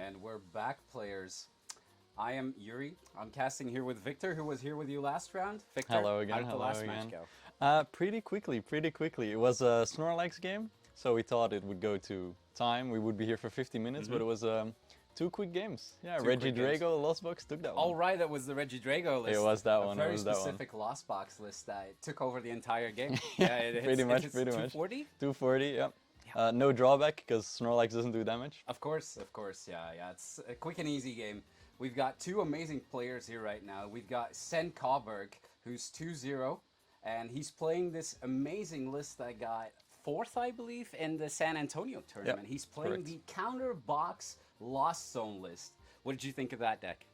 And we're back, players. I am Yuri. I'm casting here with Victor, who was here with you last round. Victor, Hello how again, did the hello last again. match go? Pretty quickly. It was a Snorlax game, so we thought it would go to time. We would be here for 50 minutes, but it was two quick games. Yeah, Two Reggie quick games. Drago, Lost Box took that one. Oh, right, that was the Reggie Drago list. It was that a one, very it was that one. specific Lost Box list that took over the entire game. Yeah, it hits, pretty much, it hits pretty 240? much. 240, yeah. No drawback, because Snorlax doesn't do damage. Of course, yeah. It's a quick and easy game. We've got two amazing players here right now. We've got Sen Caubergh, who's 2-0, and he's playing this amazing list that got fourth, I believe, in the San Antonio tournament. Yep, He's playing correct. the Counter Box Lost Zone list. What did you think of that deck?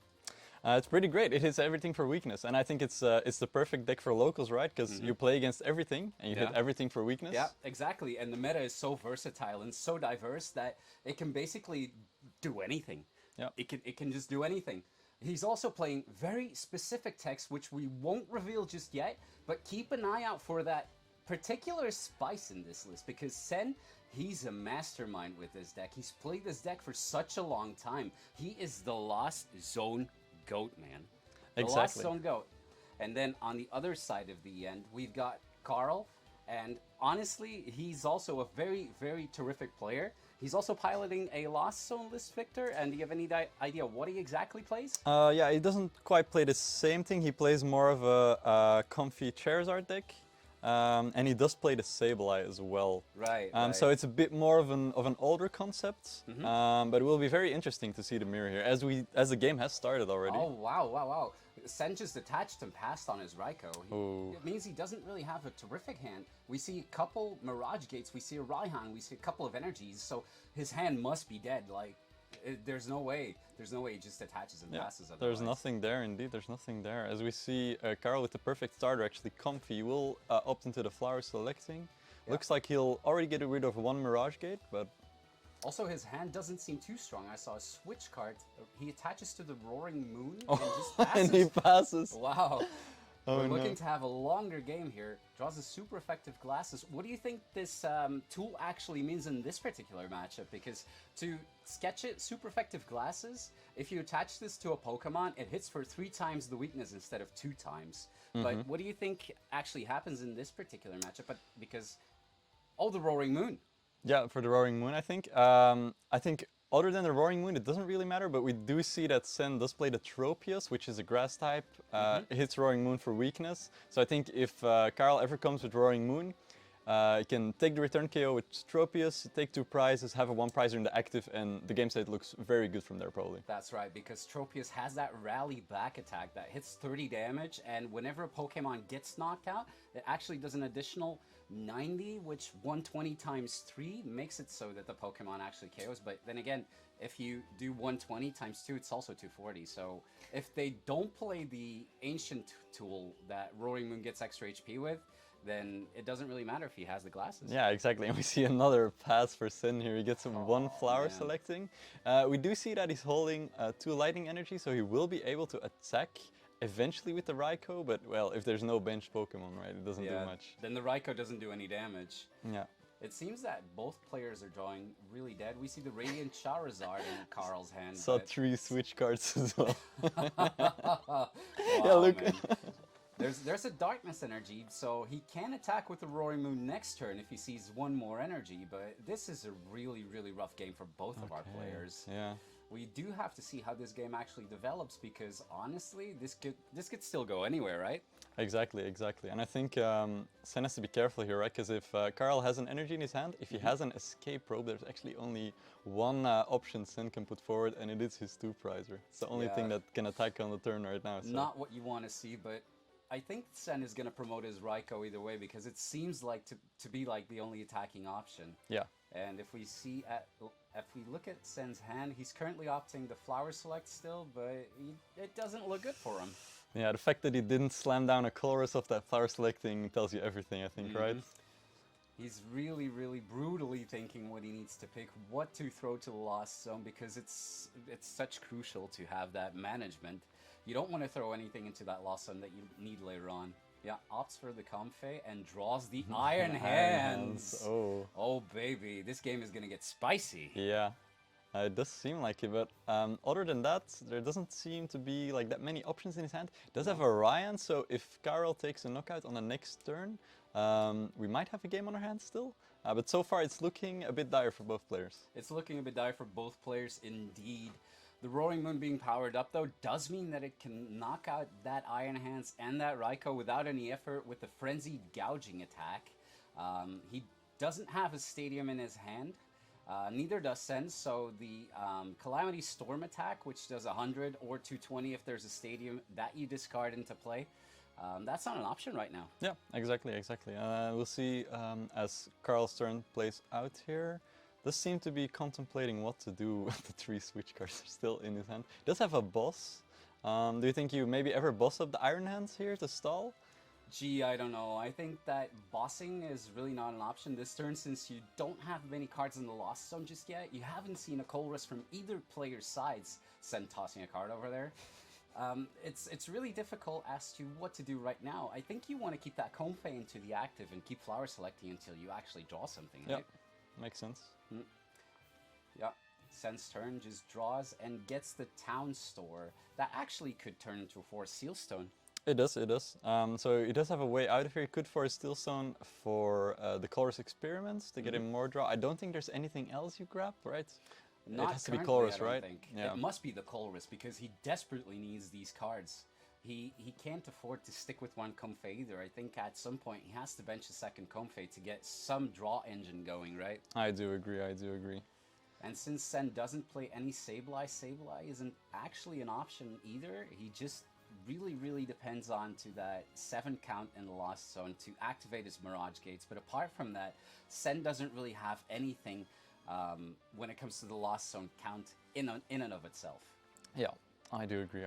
It's pretty great. It hits everything for weakness, and I think it's the perfect deck for locals, right? Because you play against everything, and you hit everything for weakness. Yeah, exactly. And the meta is so versatile and so diverse that it can basically do anything. Yeah. It can just do anything. He's also playing very specific text, which we won't reveal just yet, but keep an eye out for that particular spice in this list, because Sen, he's a mastermind with this deck. He's played this deck for such a long time. He is the Lost Zone GOAT, man. The Lost Exactly. Zone GOAT. And then on the other side of the end, we've got Karel, and honestly, he's also a very, very terrific player. He's also piloting a Lost Zone list, Victor, and do you have any idea what he exactly plays? Yeah, he doesn't quite play the same thing. He plays more of a comfy Charizard deck, and he does play the Sableye as well. Right, So it's a bit more of an older concept, but it will be very interesting to see the mirror here as the game has started already. Oh, wow. Sen just attached and passed on his Raikou. It means he doesn't really have a terrific hand. We see a couple Mirage Gates, we see a Raihan, we see a couple of energies, so his hand must be dead. Like, there's no way he just attaches and passes otherwise. There's nothing there, indeed, there's nothing there. As we see Karel with the perfect starter, actually comfy, he will opt into the flower selecting. Looks like he'll already get rid of one Mirage Gate, but also, his hand doesn't seem too strong. I saw a switch card. He attaches to the Roaring Moon and just passes. and he passes. Wow. Oh, We're looking no. to have a longer game here. Draws a super effective glasses. What do you think this tool actually means in this particular matchup? Because to sketch it, super effective glasses, if you attach this to a Pokemon, it hits for 3 times the weakness instead of 2 times. But what do you think actually happens in this particular matchup? But because, oh, the Roaring Moon. Yeah, for the Roaring Moon, I think. I think other than the Roaring Moon, it doesn't really matter, but we do see that Sen does play the Tropius, which is a grass type. Hits Roaring Moon for weakness. So I think if Karel ever comes with Roaring Moon, he can take the return KO with Tropius, take 2 prizes, have a 1 prizer in the active, and the game state looks very good from there, probably. That's right, because Tropius has that rally back attack that hits 30 damage, and whenever a Pokemon gets knocked out, it actually does an additional 90, which 120 times 3 makes it so that the Pokemon actually KOs. But then again, if you do 120 times 2, it's also 240. So if they don't play the Ancient tool that Roaring Moon gets extra HP with, then it doesn't really matter if he has the glasses. Yeah, exactly. And we see another pass for Sen here. He gets 1 flower man. selecting. We do see that he's holding 2 lightning energy, so he will be able to attack eventually with the Raikou, but well, if there's no bench Pokemon, right, it doesn't do much. Then the Raikou doesn't do any damage. Yeah. It seems that both players are drawing really dead. We see the Radiant Charizard in Karel's hand. Saw but- 3 switch cards as well. Wow, Yeah, look. man. There's a Darkness energy, so he can attack with the Roaring Moon next turn if he sees 1 more energy, but this is a really, really rough game for both of our players. Yeah. We do have to see how this game actually develops, because honestly, this could still go anywhere, right? Exactly. And I think Sen has to be careful here, right? Because if Karel has an energy in his hand, if he has an escape probe, there's actually only one option Sen can put forward, and it is his 2 prizer. It's the only thing that can attack on the turn right now. So. Not what you want to see, but I think Sen is going to promote his Raikou either way, because it seems like to be like the only attacking option. Yeah. And if we look at Sen's hand, he's currently opting the flower select still, but it doesn't look good for him. Yeah, the fact that he didn't slam down a colorless of that flower selecting tells you everything, I think, right? He's really, really brutally thinking what he needs to pick, what to throw to the Lost Zone, because it's such crucial to have that management. You don't want to throw anything into that Lost Zone that you need later on. Yeah, opts for the Comfey and draws the Iron Hands. Oh. Oh, baby, this game is going to get spicy. Yeah. It does seem like it, but other than that, there doesn't seem to be like that many options in his hand. He does have a Ryan, so if Karel takes a knockout on the next turn, we might have a game on our hands still. But so far, it's looking a bit dire for both players. It's looking a bit dire for both players indeed. The Roaring Moon being powered up, though, does mean that it can knock out that Iron Hands and that Raikou without any effort with the Frenzied Gouging attack. He doesn't have a Stadium in his hand. Neither does Sen, so the Calamity Storm attack, which does 100 or 220 if there's a Stadium that you discard into play, that's not an option right now. Yeah, exactly. We'll see as Karel's turn plays out here. Does seem to be contemplating what to do with the 3 switch cards still in his hand. He does have a boss. Do you think you maybe ever boss up the Iron Hands here to stall? Gee, I don't know. I think that bossing is really not an option this turn since you don't have many cards in the Lost Zone just yet. You haven't seen a Colress from either player's sides send tossing a card over there. It's really difficult as to what to do right now. I think you want to keep that Comfey into the active and keep flower selecting until you actually draw something, right? Yeah, makes sense. Yeah, Sen's turn just draws and gets the Town Store. That actually could turn into a Forest Sealstone. It does. So he does have a way out of here. He could Forest Steelstone for the Colress Experiments to get him more draw. I don't think there's anything else you grab, right? Not it has to be currently, Colress, I don't right? think. Yeah. It must be the Colress because he desperately needs these cards. He can't afford to stick with one Comfey either. I think at some point he has to bench a second Comfey to get some draw engine going, right? I do agree. And since Sen doesn't play any Sableye, Sableye isn't actually an option either. He just really depends on to that 7 count in the Lost Zone to activate his Mirage Gates. But apart from that, Sen doesn't really have anything when it comes to the Lost Zone count in and of itself. Yeah, I do agree.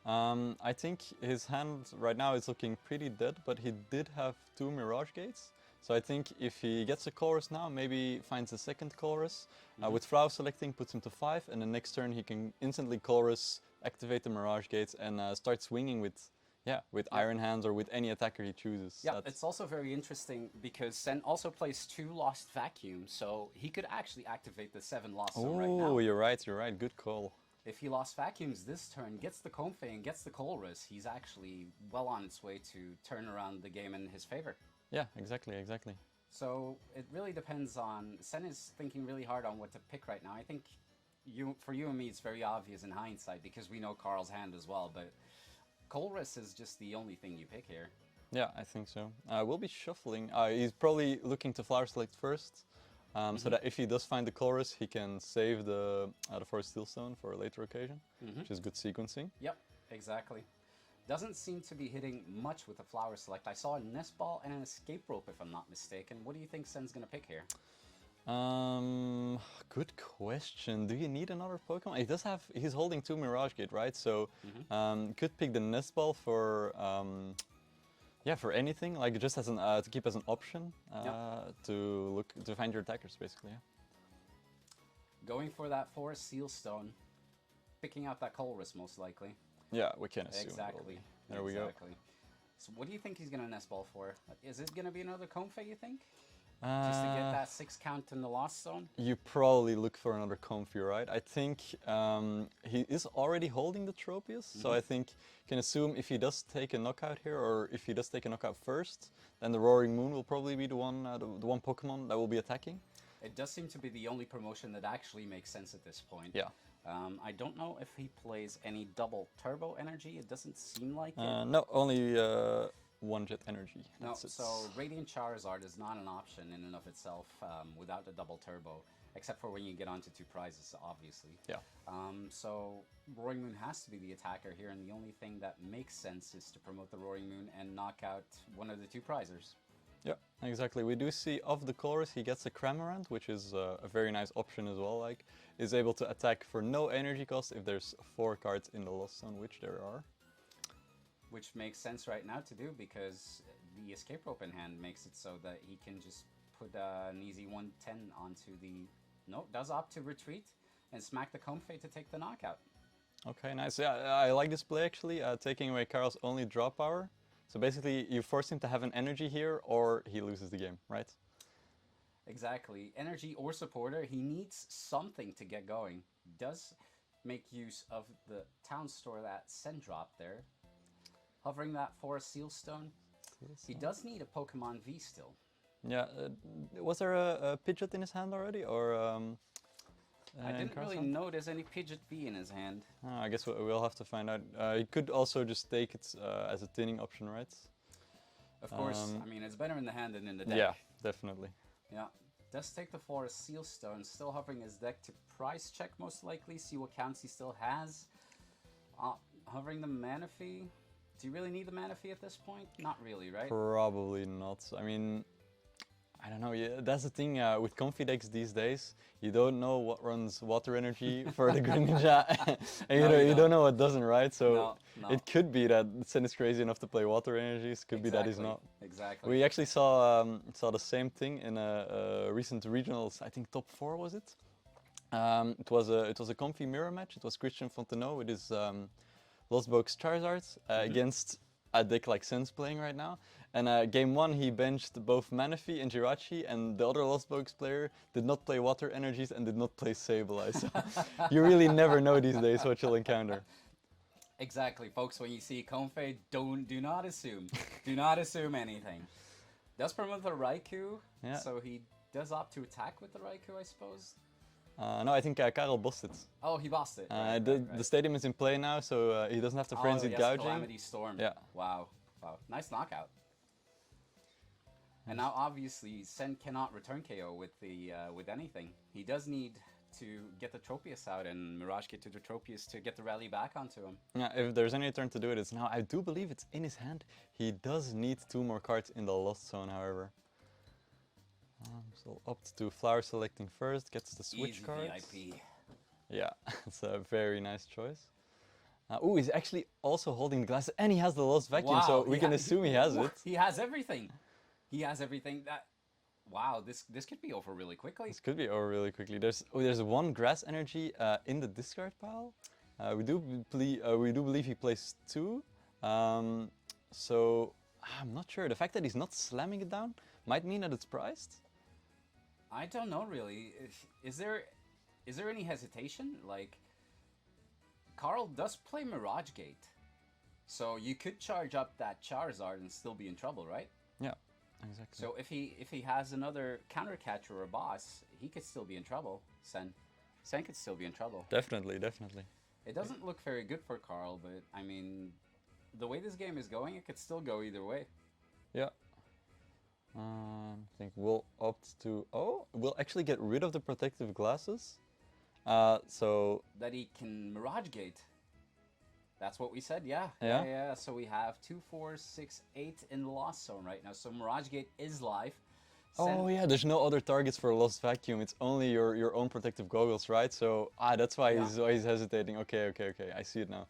I think his hand right now is looking pretty dead, but he did have 2 Mirage Gates. So I think if he gets a Colress now, maybe finds a second Colress, with Flower selecting puts him to 5, and the next turn he can instantly Colress, activate the Mirage Gates, and start swinging with Iron Hands or with any attacker he chooses. Yeah, it's also very interesting because Sen also plays 2 Lost Vacuum, so he could actually activate the 7 Lost Zone right now. Oh, you're right, good call. If he Lost Vacuums this turn, gets the Comfey and gets the Colress, he's actually well on its way to turn around the game in his favor. Yeah, exactly. So it really depends on... Sen is thinking really hard on what to pick right now. I think for you and me, it's very obvious in hindsight because we know Karel's hand as well, but Colress is just the only thing you pick here. Yeah, I think so. We'll be shuffling. He's probably looking to Flower select first, so that if he does find the Colress, he can save the Forest Steelstone for a later occasion, which is good sequencing. Yep, exactly. Doesn't seem to be hitting much with the Flower select. I saw a Nest Ball and an Escape Rope, if I'm not mistaken. What do you think Sen's going to pick here? Good question. Do you need another Pokemon? He's holding 2 Mirage Gate, right? So could pick the Nest Ball for for anything, like just as an to keep as an option to find your attackers, basically. Yeah. Going for that Forest Sealstone, picking out that Colress most likely. Yeah, we can assume. Exactly. There we go. So what do you think he's going to Nest Ball for? Is it going to be another Comfey, you think? Just to get that 6 count in the Lost Zone? You probably look for another Comfey, right? I think he is already holding the Tropius, so I think you can assume if he does take a knockout here, or if he does take a knockout first, then the Roaring Moon will probably be the one Pokemon that will be attacking. It does seem to be the only promotion that actually makes sense at this point. Yeah. I don't know if he plays any double turbo energy. It doesn't seem like it. No, only 1 jet energy. No, so Radiant Charizard is not an option in and of itself without the double turbo, except for when you get onto 2 prizes, obviously. Yeah. So Roaring Moon has to be the attacker here, and the only thing that makes sense is to promote the Roaring Moon and knock out one of the 2 prizers. Yeah, exactly. We do see of the Colress, he gets a Cramorant, which is a very nice option as well. Like, is able to attack for no energy cost if there's 4 cards in the Lost Zone, which there are. Which makes sense right now to do because the Escape Rope in hand makes it so that he can just put an easy 110 onto the... No, does opt to retreat and smack the Comfey to take the knockout. Okay, nice. Yeah, I like this play actually, taking away Karel's only draw power. So basically, you force him to have an energy here, or he loses the game, right? Exactly. Energy or supporter, he needs something to get going. Does make use of the town store that Sen dropped there. Hovering that for a seal stone. He does need a Pokemon V still. Yeah, was there a Pidgeot in his hand already, or I in didn't really Carl's hand? notice any Pidgeot V in his hand. I guess we'll have to find out. He could also just take it as a thinning option, right? Of course, I mean, it's better in the hand than in the deck. Yeah, definitely. Yeah. Does take the Forest Seal Stone, still hovering his deck to price check most likely, see what counts he still has. Hovering the Manaphy. Do you really need the Manaphy at this point? Not really, right? Probably not. I mean, I don't know. Yeah, that's the thing with comfy decks these days. You don't know what runs water energy for the Greninja, and No, you don't know what doesn't, right? So No. it could be that Sen is crazy enough to play water energies. Could be that he's not. Exactly. We actually saw the same thing in a recent regionals. I think top 4 was it. It was a comfy mirror match. It was Christian Fontenot with his Lost Box Charizard against a deck like Sen's playing right now. And game 1 he benched both Manaphy and Jirachi, and the other Lost Box player did not play Water Energies and did not play Sableye. So you really never know these days what you'll encounter. Exactly, folks. When you see Comfey, do not assume. Do not assume anything. Does promote the Raikou, so he does opt to attack with the Raikou, I suppose. No, I think Karel bossed it. Oh, he bossed it. The stadium is in play now, so he doesn't have to frenzy gouging. Calamity Storm. Yeah. Wow. Nice knockout. And now, obviously, Sen cannot return KO with anything. He does need to get the Tropius out and Mirage get to the Tropius to get the rally back onto him. Yeah, if there's any turn to do it, it's now. I do believe it's in his hand. He does need 2 more cards in the Lost Zone, however. So opt to flower selecting first, gets the switch cards. VIP. Yeah, it's a very nice choice. Oh, he's actually also holding the glasses, and he has the Lost Vacuum, so we can assume he has it. He has everything. He has everything. Wow, this could be over really quickly. This could be over really quickly. There's 1 grass energy in the discard pile. We do believe he plays 2. So I'm not sure. The fact that he's not slamming it down might mean that it's priced. I don't know really. Is there any hesitation? Like, Karel does play Mirage Gate, so you could charge up that Charizard and still be in trouble, right? Yeah, exactly. So if he has another counter catcher or boss, he could still be in trouble. Sen could still be in trouble. Definitely. It doesn't look very good for Karel, but I mean, the way this game is going, it could still go either way. Yeah. I think we'll opt to... Oh, we'll actually get rid of the protective glasses. So... That he can Mirage Gate. That's what we said, yeah. Yeah? Yeah, so we have 2, 4, 6, 8 in the Lost Zone right now. So Mirage Gate is live. Oh yeah, there's no other targets for Lost Vacuum. It's only your own protective goggles, right? So that's why he's hesitating. Okay, I see it now.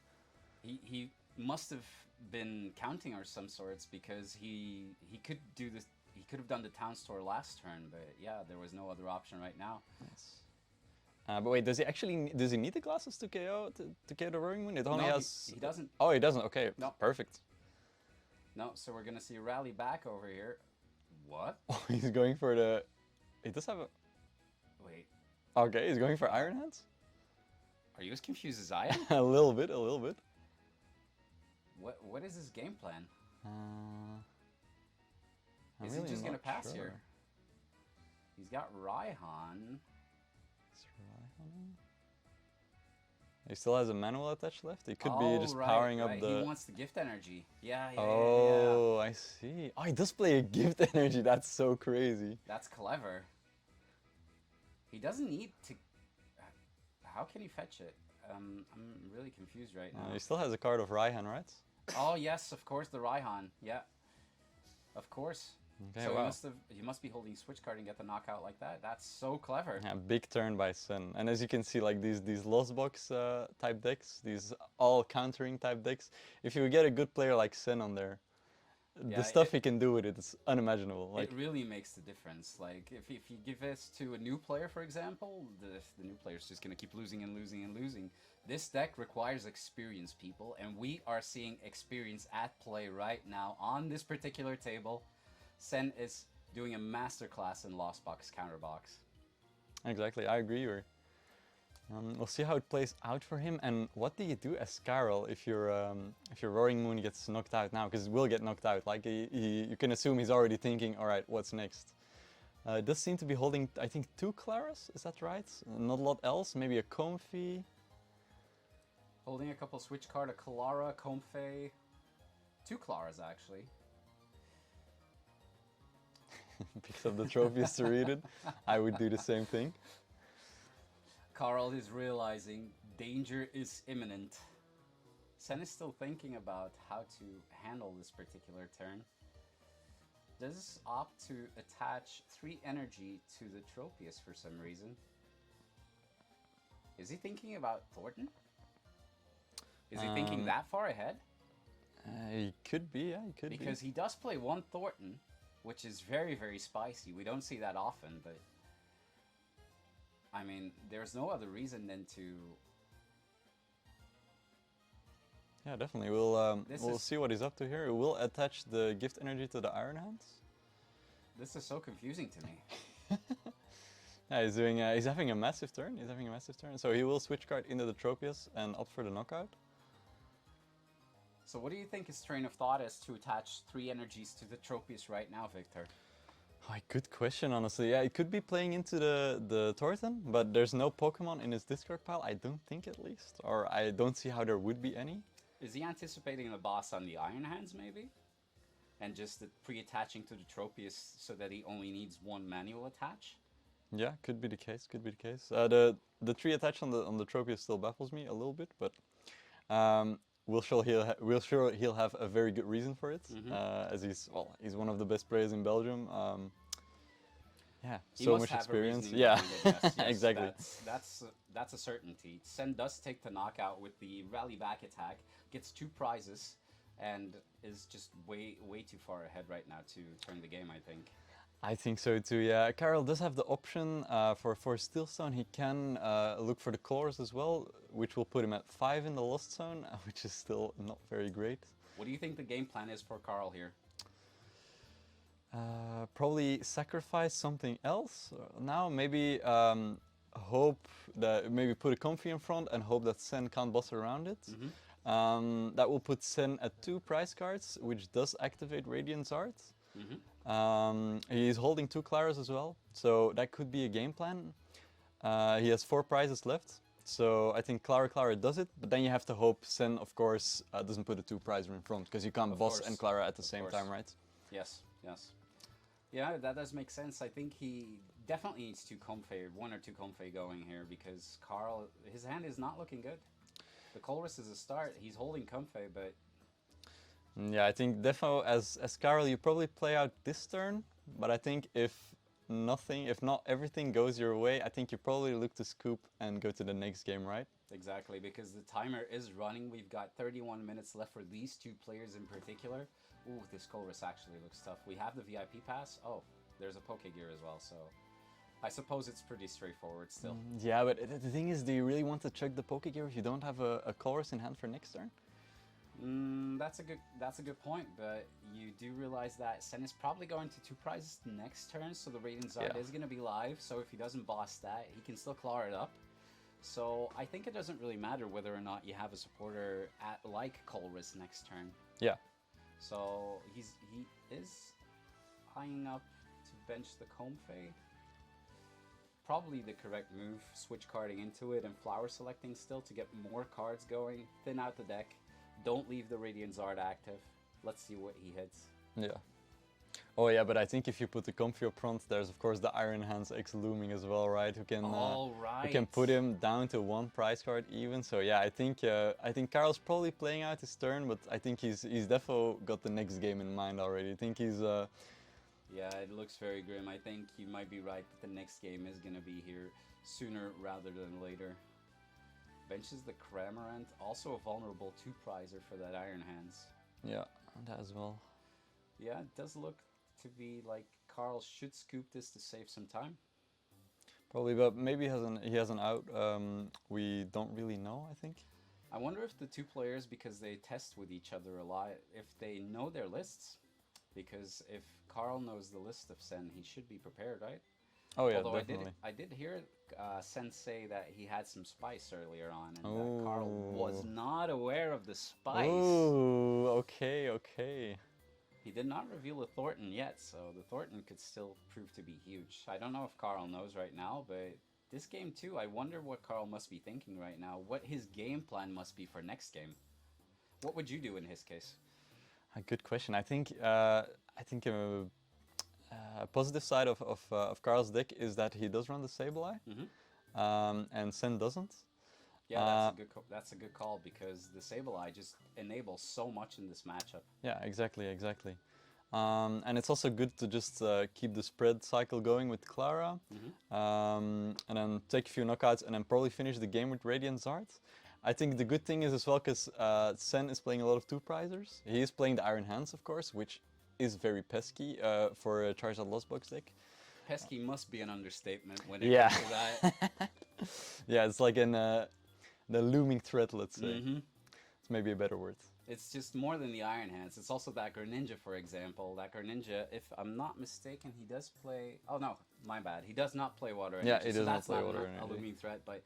He must have been counting or some sorts, because he could do this. He could have done the town store last turn, but yeah, there was no other option right now. Yes. But wait, does he need the glasses to KO the Roaring Moon? It only has. He doesn't. Oh, he doesn't. Okay, no. Perfect. No, so we're gonna see a rally back over here. What? Oh, he's going for the. He does have a. Wait. Okay, he's going for Iron Hands. Are you as confused as I am? A little bit. What is his game plan? Is really he just gonna pass sure. here? He's got Raihan. He still has a manual attached left. He could be just powering up the... He wants the gift energy. Yeah. Oh, I see. Oh, he does play a gift energy. That's so crazy. That's clever. He doesn't need to... How can he fetch it? I'm really confused right now. He still has a card of Raihan, right? Oh, yes, of course, the Raihan. Yeah. Of course. Okay, so wow. he must be holding switch card and get the knockout like that. That's so clever. Yeah, big turn by Sen. And as you can see, like these Lost Box type decks, these all countering type decks, if you get a good player like Sen on there, the stuff he can do with it is unimaginable. Like, it really makes the difference. Like, if you give this to a new player, for example, the new player's just going to keep losing and losing and losing. This deck requires experience, people, and we are seeing experience at play right now on this particular table. Sen is doing a masterclass in lost box counterbox. Exactly, I agree. We'll see how it plays out for him. And what do you do as Karel if your Roaring Moon gets knocked out now? Because it will get knocked out. Like you can assume he's already thinking, all right, what's next? It does seem to be holding, I think, 2 Claras. Is that right? Not a lot else. Maybe a Comfy. Holding a couple switch card, a Clara, Comfey, 2 Claras actually. Picks up the trophies to read it. I would do the same thing. Karel is realizing danger is imminent. Sen is still thinking about how to handle this particular turn. Does opt to attach 3 energy to the Tropius for some reason. Is he thinking about Thornton? Is he thinking that far ahead? He could be, yeah, he could be. Because he does play 1 Thornton, which is very, very spicy. We don't see that often, but I mean, there's no other reason than to... Yeah, definitely. We'll see what he's up to here. We'll attach the gift energy to the Iron Hands. This is so confusing to me. Yeah, he's having a massive turn. He's having a massive turn. So he will switch card into the Tropius and opt for the knockout. So what do you think his train of thought is to attach 3 energies to the Tropius right now, Victor? Oh, good question, honestly. Yeah, it could be playing into the Thornton, but there's no Pokemon in his discard pile, I don't think at least. Or I don't see how there would be any. Is he anticipating the boss on the Iron Hands, maybe? And just pre-attaching to the Tropius so that he only needs 1 manual attach? Yeah, could be the case, could be the case. The 3 attach on the Tropius still baffles me a little bit, but we'll sure he'll have a very good reason for it, as he's one of the best players in Belgium. Yeah, he so must much have experience. A reasoning Yeah, behind it, yes, exactly. That's a certainty. Sen does take the knockout with the rally back attack, gets 2 prizes, and is just way too far ahead right now to turn the game, I think. I think so too, yeah. Karel does have the option for Steelstone. He can look for the colors as well, which will put him at 5 in the Lost Zone, which is still not very great. What do you think the game plan is for Karel here? Probably sacrifice something else now. Maybe maybe put a Comfy in front and hope that Sen can't boss around it. That will put Sen at 2 prize cards, which does activate Radiant's Art. He's holding 2 Claras as well, so that could be a game plan. He has 4 prizes left, so I think Clara does it, but then you have to hope Sen, of course, doesn't put a 2 prizer in front, because you can't boss and Clara at the same time, right? Yes. Yeah, that does make sense. I think he definitely needs 2 Comfey, 1 or 2 Comfey going here, because Karel, his hand is not looking good. The Colress is a start, he's holding Comfey, but... Yeah, I think defo as Karel, you probably play out this turn, but I think if not everything goes your way, I think you probably look to scoop and go to the next game, right? Exactly, because the timer is running. We've got 31 minutes left for these 2 players in particular. Ooh, this Colress actually looks tough. We have the VIP pass. Oh, there's a Pokegear as well, so I suppose it's pretty straightforward still. Yeah, but the thing is, do you really want to chug the Pokegear if you don't have a Colress in hand for next turn? That's a good point, but you do realize that Sen is probably going to 2 prizes next turn, so the Radiant Zard is going to be live, so if he doesn't boss that, he can still claw it up. So I think it doesn't really matter whether or not you have a supporter like Colress next turn. Yeah. So he is eyeing up to bench the Comfey. Probably the correct move, switch carding into it and flower selecting still to get more cards going, thin out the deck. Don't leave the Radiant Zard active. Let's see what he hits. Yeah. Oh yeah, but I think if you put the Comfy up front, there's of course the Iron Hands X looming as well, right? Who can put him down to 1 prize card even. So yeah, I think Karel's probably playing out his turn, but I think he's defo got the next game in mind already. I think he's Yeah, it looks very grim. I think you might be right that the next game is gonna be here sooner rather than later. Benches the Cramorant, also a vulnerable 2 prizer for that Iron Hands. Yeah, that as well. Yeah, it does look to be like Karel should scoop this to save some time. Probably, but maybe he has an out. We don't really know, I think. I wonder if the 2 players, because they test with each other a lot, if they know their lists. because if Karel knows the list of Sen, he should be prepared, right? Oh yeah, Although definitely. I did hear Sen say that he had some spice earlier on, and that Karel was Oh. not aware of the spice. Oh, okay, okay. He did not reveal a Thornton yet, so the Thornton could still prove to be huge. I don't know if Karel knows right now, but this game too, I wonder what Karel must be thinking right now, what his game plan must be for next game. What would you do in his case? A good question. I think a positive side of Karl's deck is that he does run the Sableye, Hmm. and Sen doesn't. Yeah, Uh, that's a good call because the Sableye just enables so much in this matchup. yeah, exactly, exactly. And it's also good to just keep the spread cycle going with Clara, Hmm. and then take a few knockouts, and then probably finish the game with Radiant Zard. I think the good thing is as well because Sen is playing a lot of two-prisers. He is playing the Iron Hands, of course, which is very pesky for a Charizard Lost Box deck. Pesky must be an understatement when it Yeah. comes to that. Yeah, it's like the looming threat, let's say. Hmm. It's maybe a better word. It's just more than the Iron Hands. It's also that Greninja, for example. That Greninja, if I'm not mistaken, he does play. Oh no, my bad. He does not play Water Energy. Yeah, he so does not that's play not Water a Energy. looming threat. But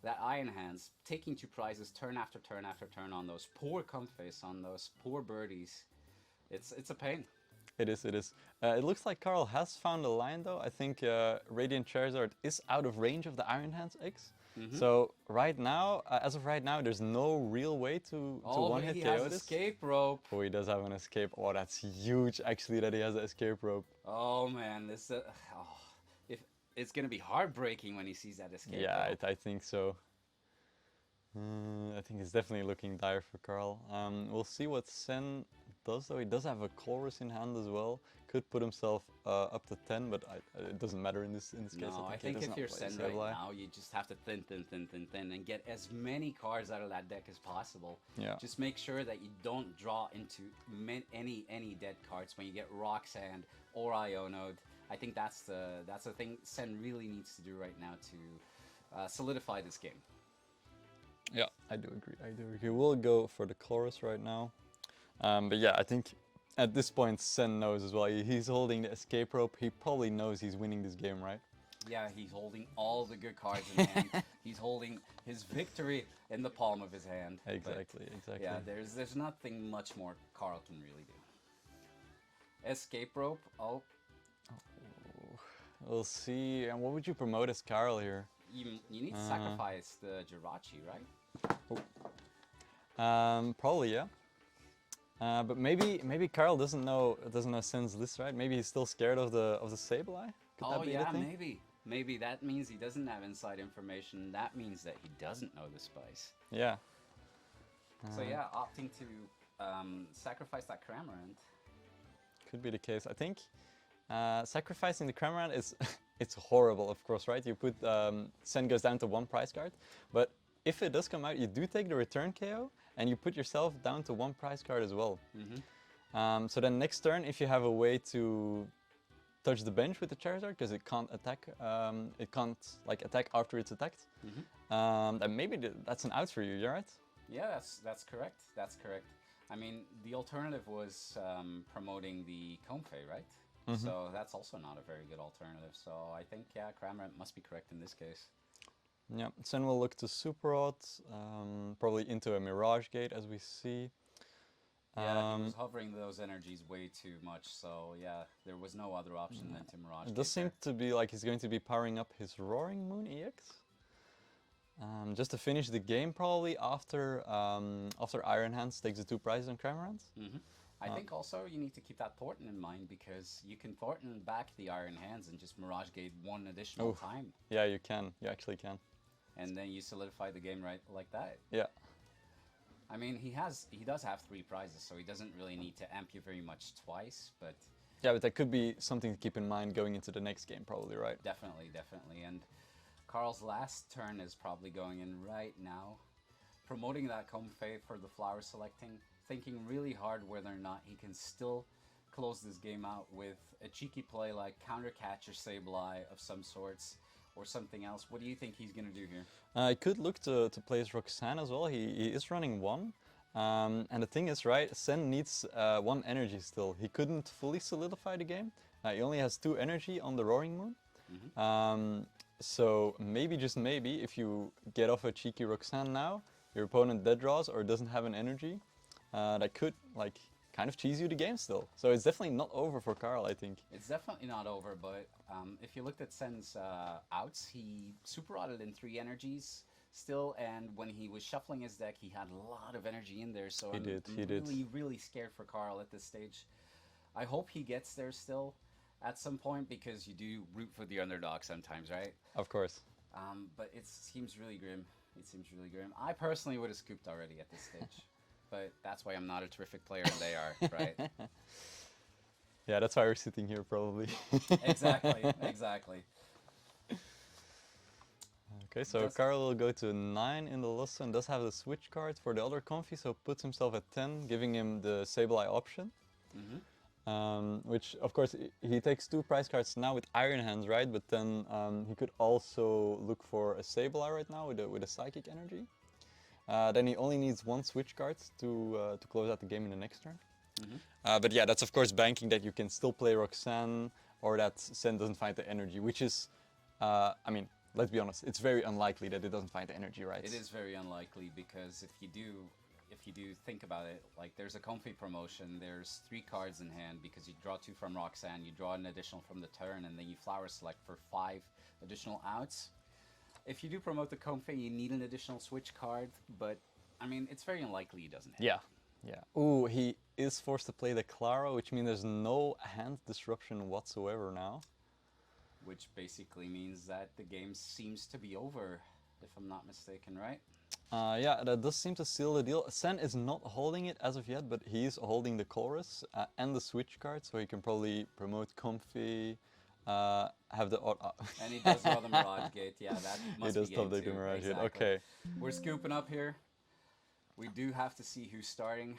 that Iron Hands, taking two prizes turn after turn after turn on those poor Comface, on those poor birdies, it's a pain. It is, it is. It looks like Karl has found a line though. I think Radiant Charizard is out of range of the Iron Hands eggs. Hmm. So right now, as of right now, there's no real way to Oh, but one-hit he KO has this. escape rope. Oh, he does have an escape. Oh, that's huge actually that he has an escape rope. Oh man, this oh, if it's gonna be heartbreaking when he sees that escape Yeah, rope. I think so. I think it's definitely looking dire for Karl. We'll see what Sen does though. He does have a chorus in hand as well. Could put himself up to 10, but it doesn't matter in this case. No, I he think does if not you're play Sen right Sableye. now, you just have to thin, and get as many cards out of that deck as possible. Yeah. Just make sure that you don't draw into any dead cards when you get Roxanne or Ionode. I think that's the thing Sen really needs to do right now to solidify this game. Yeah, I do agree. I do agree. We'll go for the chorus right now. But yeah, I think at this point Sen knows as well. He's holding the escape rope. He probably knows he's winning this game, right? Yeah, he's holding all the good cards in hand. He's holding his victory in the palm of his hand. Exactly, But, exactly. yeah, there's nothing much more Karel can really do. Escape rope. Oh, We'll see. And what would you promote as Karel here? you need to sacrifice the Jirachi, right? Probably yeah. But maybe Karel doesn't know Sen's list, right? Maybe he's still scared of the Sableye. Could Oh that be yeah, the thing? maybe that means he doesn't have inside information. That means that he doesn't know the spice. Yeah. So yeah, opting to sacrifice that Cramorant. Could be the case. I think sacrificing the Cramorant is it's horrible, of course, right? You put Sen goes down to 1 prize card, but if it does come out, you do take the return KO and you put yourself down to 1 prize card as well. Mm-hmm. So then next turn, if you have a way to touch the bench with the Charizard because it can't attack, it can't like attack after it's attacked, then maybe that's an out for you. You're right. Yeah, that's correct. That's correct. I mean, the alternative was promoting the Comfey, right? So that's also not a very good alternative. So I think, yeah, Cramorant must be correct in this case. Yeah, Sen will look to Super Rod, probably into a Mirage Gate as we see. Yeah, he was hovering those energies way too much. So yeah, there was no other option than to Mirage. It does seem to be like he's going to be powering up his Roaring Moon EX. Just to finish the game probably after Iron Hands takes the 2 prizes on Cramorant. I think also you need to keep that Thornton in mind because you can Thornton back the Iron Hands and just Mirage Gate 1 additional time. Yeah, you can. You actually can. And then you solidify the game right like that. Yeah. I mean, he does have 3 prizes, so he doesn't really need to amp you very much twice, but... Yeah, but that could be something to keep in mind going into the next game probably, right? Definitely, definitely. And Karl's last turn is probably going in right now. Promoting that Comfey for the flower selecting, thinking really hard whether or not he can still close this game out with a cheeky play like counter catch or Sableye of some sorts or something else. What do you think he's going to do here? He could look to play his Roxanne as well. He is running 1. And the thing is, right, Sen needs 1 energy still. He couldn't fully solidify the game. He only has 2 energy on the Roaring Moon. So maybe, just maybe, if you get off a cheeky Roxanne now, your opponent dead draws or doesn't have an energy, that could like kind of cheese you the game still. So it's definitely not over for Karel, I think. It's definitely not over, but if you looked at Sen's outs, he super rotted in 3 energies still, and when he was shuffling his deck, he had a lot of energy in there. So He I'm did. really, really scared for Karel at this stage. I hope he gets there still at some point, because you do root for the underdog sometimes, right? Of course. But it seems really grim. It seems really grim. I personally would have scooped already at this stage. But that's why I'm not a terrific player and they are, right? Yeah, that's why we're sitting here probably. Exactly, exactly. Okay, so Karel will go to 9 in the loss and does have the switch card for the other comfy, so puts himself at 10, giving him the Sableye option. Which, of course, he takes 2 prize cards now with Iron Hands, right? But then he could also look for a Sableye right now with a Psychic Energy. Then he only needs 1 switch card to close out the game in the next turn. But yeah, that's of course banking that you can still play Roxanne, or that Sen doesn't find the energy, which is, I mean, let's be honest, it's very unlikely that it doesn't find the energy, right? It is very unlikely, because if you do think about it, like there's a comfy promotion, there's 3 cards in hand because you draw 2 from Roxanne, you draw an additional from the turn, and then you flower select for 5 additional outs. If you do promote the comfy, you need an additional switch card, but I mean, it's very unlikely he doesn't hit. Yeah. Ooh, he is forced to play the Clara, which means there's no hand disruption whatsoever now. Which basically means that the game seems to be over, if I'm not mistaken, right? Yeah, that does seem to seal the deal. Sen is not holding it as of yet, but he is holding the chorus and the switch card, so he can probably promote comfy, have the... And he does draw the Mirage Gate, yeah, that must be He does game top deck 2. the Mirage Gate, Exactly. okay. We're scooping up here. We do have to see who's starting.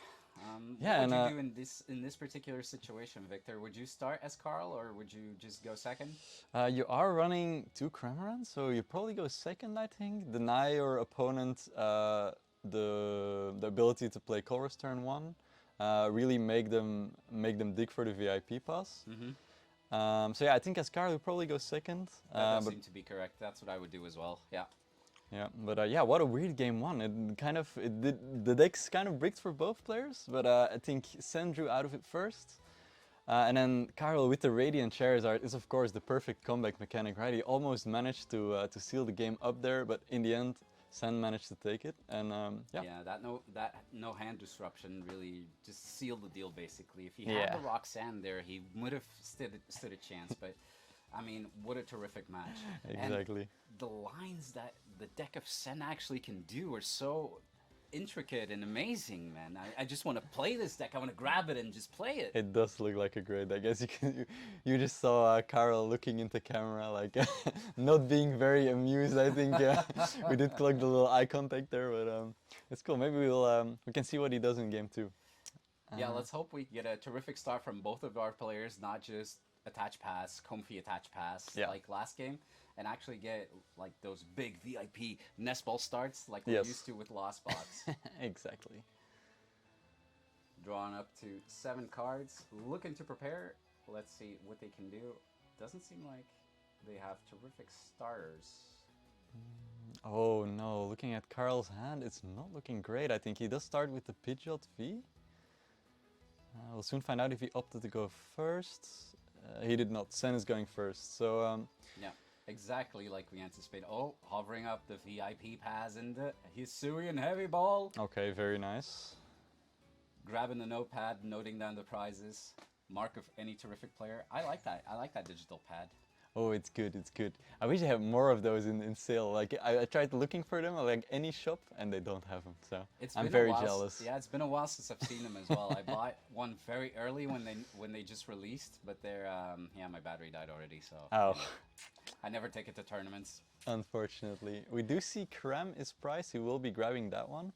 Yeah, what would and, you do in this particular situation, Victor? Would you start as Karel, or would you just go second? You are running 2 Cramorants, so you probably go second, I think. Deny your opponent the ability to play chorus turn 1. Really make them dig for the VIP pass. So yeah, I think as Karel, you probably go second. That does seem to be correct. That's what I would do as well. Yeah. Yeah, but yeah, what a weird game 1. The deck's kind of bricked for both players, but I think Sen drew out of it first. And then Karel with the Radiant Charizard is of course the perfect comeback mechanic, right? He almost managed to seal the game up there, but in the end, Sen managed to take it, and yeah. Yeah, that no hand disruption really just sealed the deal basically. If he had the Roxanne there, he would have stood a chance, but I mean, what a terrific match. Exactly. And the lines that the deck of Sen actually can do are so intricate and amazing, man. I just want to play this deck. I want to grab it and just play it. It does look like a great deck. As you just saw Karel looking into camera, like not being very amused. I think we did clock the little eye contact there, but it's cool. Maybe we can see what he does in game 2. Yeah, let's hope we get a terrific start from both of our players, not just attach pass, comfy attach pass like last game, and actually get like those big VIP nest ball starts like we're used to with Lost Box. Exactly. Drawn up to 7 cards, looking to prepare. Let's see what they can do. Doesn't seem like they have terrific starters. Oh no, looking at Karel's hand, it's not looking great. I think he does start with the Pidgeot V. We'll soon find out if he opted to go first. He did not. Sen is going first, so... yeah, exactly like we anticipated. Oh, hovering up the VIP pass in the Hisuian Heavy Ball. Okay, very nice. Grabbing the notepad, noting down the prizes. Mark of any terrific player. I like that. I like that digital pad. Oh, it's good, it's good. I wish I had more of those in sale. Like, I tried looking for them at like any shop and they don't have them, so I'm very jealous. Yeah, it's been a while since I've seen them as well. I bought one very early when they just released, but they're, yeah, my battery died already, so... Oh. I never take it to tournaments. Unfortunately. We do see Kram is priced. He will be grabbing that one,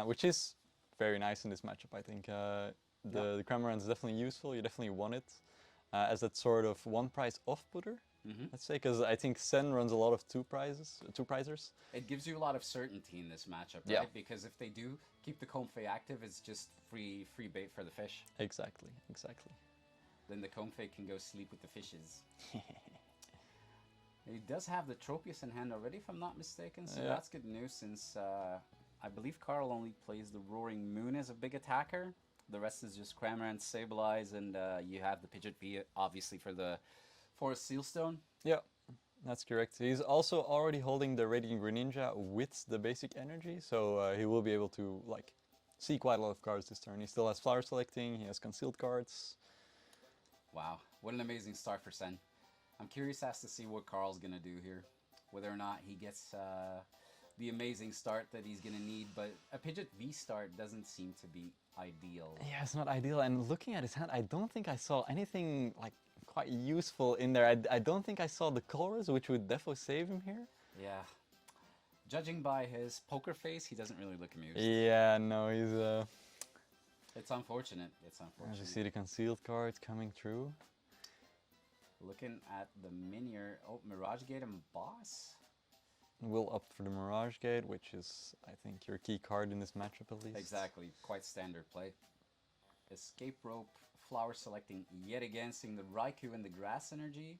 which is very nice in this matchup, I think. The Cramorant is definitely useful. You definitely want it. As that sort of 1 price off-putter. let's say, because I think Sen runs a lot of two-prizers. It gives you a lot of certainty in this matchup, right? Yeah. Because if they do keep the Comfey active, it's just free bait for the fish. Exactly, exactly. Then the Comfey can go sleep with the fishes. He does have the Tropius in hand already, if I'm not mistaken, so that's good news since I believe Karel only plays the Roaring Moon as a big attacker. The rest is just Cramorant, Sableye, and you have the Pidgeot V, obviously, for the Forest Sealstone. Yeah, that's correct. He's also already holding the Radiant Greninja with the basic energy, so he will be able to like see quite a lot of cards this turn. He still has Flower Selecting, he has Concealed cards. Wow, what an amazing start for Sen. I'm curious as to see what Karel's going to do here. Whether or not he gets the amazing start that he's going to need, but a Pidgeot V start doesn't seem to be ideal. Yeah, it's not ideal, and looking at his hand, I don't think I saw anything like quite useful in there. I don't think I saw the Colress, which would definitely save him here. Yeah. Judging by his poker face, he doesn't really look amused. Yeah, no, he's... It's unfortunate. It's unfortunate. As you see the Concealed card coming through. Looking at the Minior, Mirage Gate and Boss. We'll opt for the Mirage Gate, which is, I think, your key card in this matchup at least. Exactly, quite standard play. Escape Rope, Flower Selecting yet again, seeing the Raikou and the Grass Energy.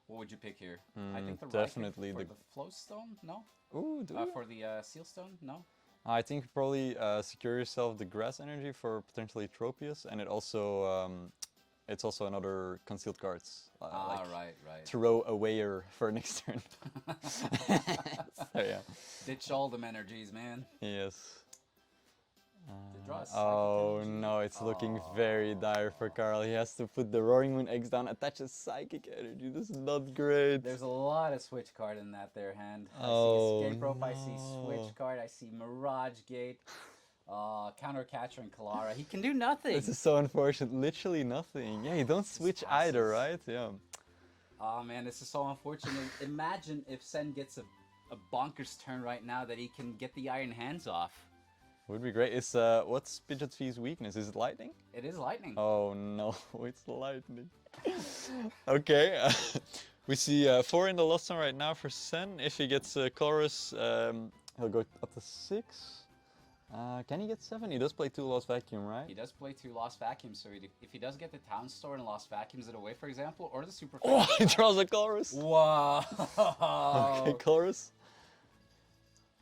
What would you pick here? I think the definitely Raikou for the Flow Stone, no? Ooh, do you? For the Seal Stone, no? I think probably secure yourself the Grass Energy for potentially Tropius, and it's also another Concealed cards. Like right. throw awayer for next turn. So yeah. Ditch all them energies, man. Yes. Draw a Psychic Oh Energy. no, it's looking very dire for Karel. He has to put the Roaring Moon X down, attach a Psychic Energy. This is not great. There's a lot of switch card in that there hand. Oh, I see Escape Rope, no. I see Switch card, I see Mirage Gate, Counter Catcher and Kalara. He can do nothing. This is so unfortunate. Literally nothing. Yeah, you don't switch either, right? Yeah. Oh man, this is so unfortunate. Imagine if Sen gets a bonkers turn right now that he can get the Iron Hands off. Would be great. Is what's Pidgeot V's weakness? Is it lightning? It is lightning. Oh no, it's lightning. Okay, we see 4 in the lost zone right now for Sen. If he gets Chorus, he'll go up to 6. Can he get 7? He does play 2 Lost Vacuum, right? He does play 2 Lost Vacuum, so if he does get the Town Store and Lost Vacuums it away, for example, or the Super... Oh, he draws a Chorus! Wow! Okay, Chorus.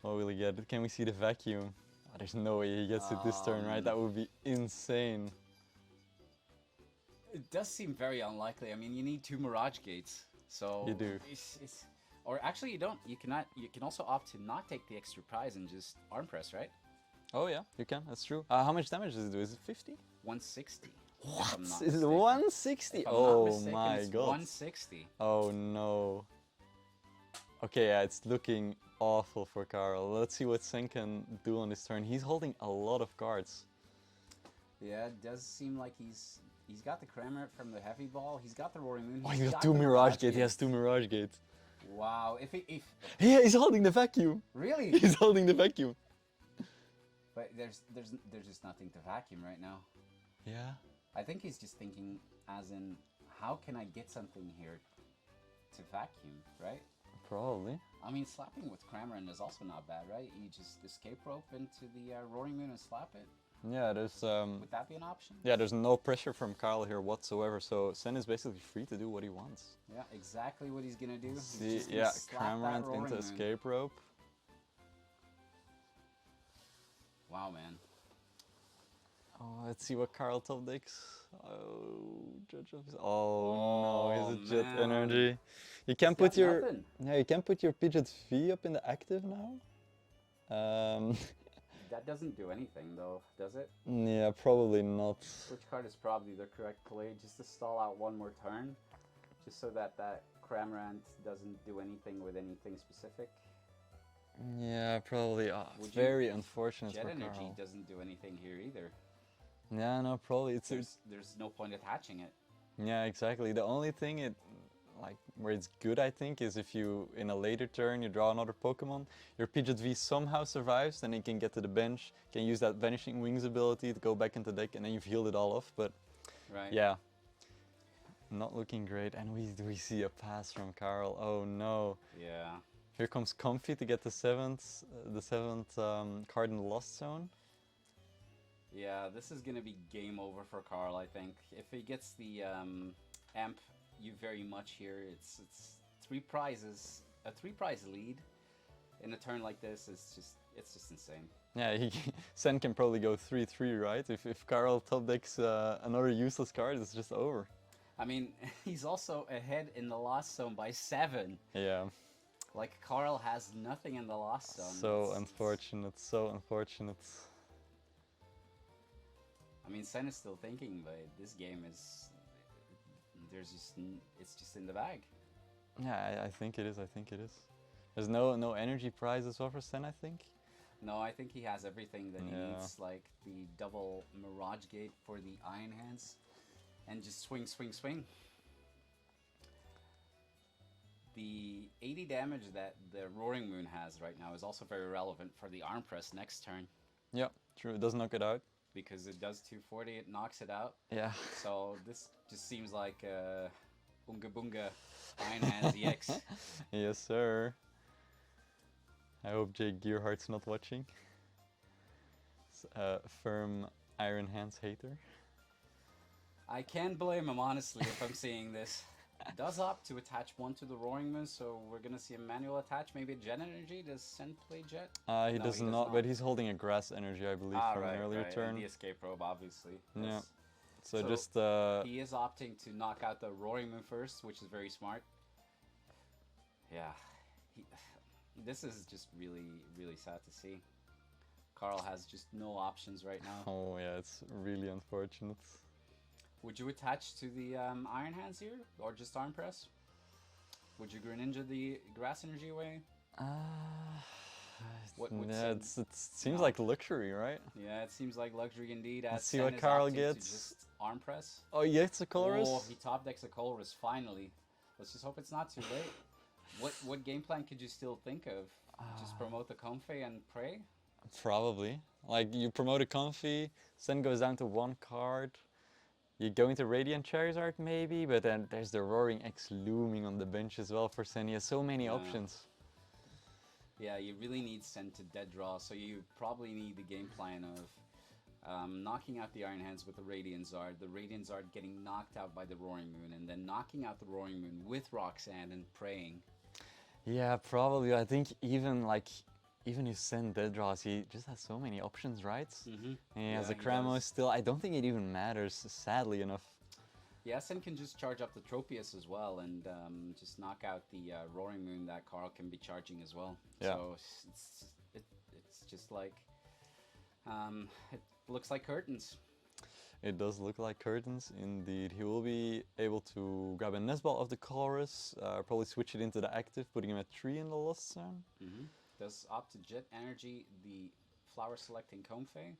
What will he get? Can we see the Vacuum? Oh, there's no way he gets it this turn, right? That would be insane. It does seem very unlikely. I mean, you need 2 Mirage Gates, so... You do. Or actually, you don't. You cannot. You can also opt to not take the extra prize and just arm press, right? Oh yeah, you can. That's true. How much damage does it do? Is it 50? 160. What? Is it 160? Oh my god. 160. Oh no. Okay, yeah, it's looking awful for Karel. Let's see what Sen can do on this turn. He's holding a lot of cards. Yeah, it does seem like he's got the Cramorant from the Heavy Ball. He's got the Roaring Moon. Oh, he got 2 Mirage Gates. He has 2 Mirage Gates. Wow. Yeah, he's holding the Vacuum. Really? He's holding the Vacuum. But there's just nothing to vacuum right now. Yeah. I think he's just thinking as in, how can I get something here to vacuum, right? Probably. I mean, slapping with Cramorant is also not bad, right? You just Escape Rope into the Roaring Moon and slap it. Yeah, there's Would that be an option? yeah, there's no pressure from Karel here whatsoever, so Sen is basically free to do what he wants. Yeah, exactly what he's gonna do. He's See, just gonna yeah, slap that Cramorant Roaring into Moon. Escape Rope. Wow, man. Oh, let's see what Karel top decks. Oh, Judge of his. Oh no, he's a Jet man. Energy. You can He's put got your nothing. yeah, you can put your Pidgeot V up in the active now. That doesn't do anything though, does it? Yeah, probably not. Which card is probably the correct play, just to stall out one more turn, just so that Cramorant doesn't do anything with anything specific. Yeah, probably. Oh, it's Would you- very unfortunate Jet for Energy Karel. doesn't do anything here either. Yeah, no, probably it's There's no point attaching it. yeah, exactly. The only thing where it's good, I think, is if you in a later turn you draw another Pokemon, your Pidgeot V somehow survives, then it can get to the bench, can use that Vanishing Wings ability to go back into deck, and then you've healed it all off. But Right. yeah, Not looking great, and we see a pass from Karel. Oh no! Yeah. Here comes Comfy to get the seventh card in the lost zone. Yeah, this is gonna be game over for Karel, I think. If he gets the amp you very much here, it's three prizes, a 3-prize lead in a turn like this is just insane. Yeah, Sen can probably go 3-3, right? If Karel top decks another useless card, it's just over. I mean, he's also ahead in the lost zone by 7. Yeah. Like, Karel has nothing in the lost zone. So unfortunate, so unfortunate. I mean, Sen is still thinking, but this game is... it's just in the bag. Yeah, I think it is, I think it is. There's no energy prize as well for Sen, I think. No, I think he has everything that he needs, like the double Mirage Gate for the Iron Hands, and just swing, swing, swing. The 80 damage that the Roaring Moon has right now is also very relevant for the Arm Press next turn. Yeah, true, it does knock it out. Because it does 240, it knocks it out. Yeah. So this just seems like Unga Bunga Iron Hands EX. Yes, sir. I hope Jake Gearhart's not watching. Firm Iron Hands hater. I can't blame him, honestly, if I'm seeing this. Does opt to attach one to the Roaring Moon, so we're gonna see a manual attach, maybe a Jet Energy. Does Sen play Jet? He does not, but he's holding a Grass Energy, I believe, from an earlier turn. And the Escape Probe, obviously. Yeah. So just... he is opting to knock out the Roaring Moon first, which is very smart. Yeah. This is just really, really sad to see. Karel has just no options right now. Oh yeah, it's really unfortunate. Would you attach to the Iron Hands here, or just Arm Press? Would you Greninja the Grass Energy away? It seems like luxury, right? Yeah, it seems like luxury indeed. Let's see what Karel gets. Just Arm Press. Oh, he gets a Colress? Oh, he top decks a Colress, finally. Let's just hope it's not too late. What game plan could you still think of? Just promote the Comfey and pray? Probably. Like, you promote a Comfey, Sen goes down to 1 card. You go into Radiant Charizard maybe, but then there's the Roaring X looming on the bench as well for Sen. He has so many options. Yeah, you really need Sen to dead draw, so you probably need the game plan of knocking out the Iron Hands with the Radiant Zard getting knocked out by the Roaring Moon, and then knocking out the Roaring Moon with Roxanne and praying. Yeah, probably. I think even if Sen dead draws, he just has so many options, right? And he has a Cramo still. I don't think it even matters, sadly enough. Yeah, Sen can just charge up the Tropius as well and just knock out the Roaring Moon that Karel can be charging as well. Yeah. So it's just like, it looks like curtains. It does look like curtains, indeed. He will be able to grab a Nesball of the Chorus, probably switch it into the active, putting him at 3 in the Lost Zone. Does opt to Jet Energy the Flower Selecting Comfey.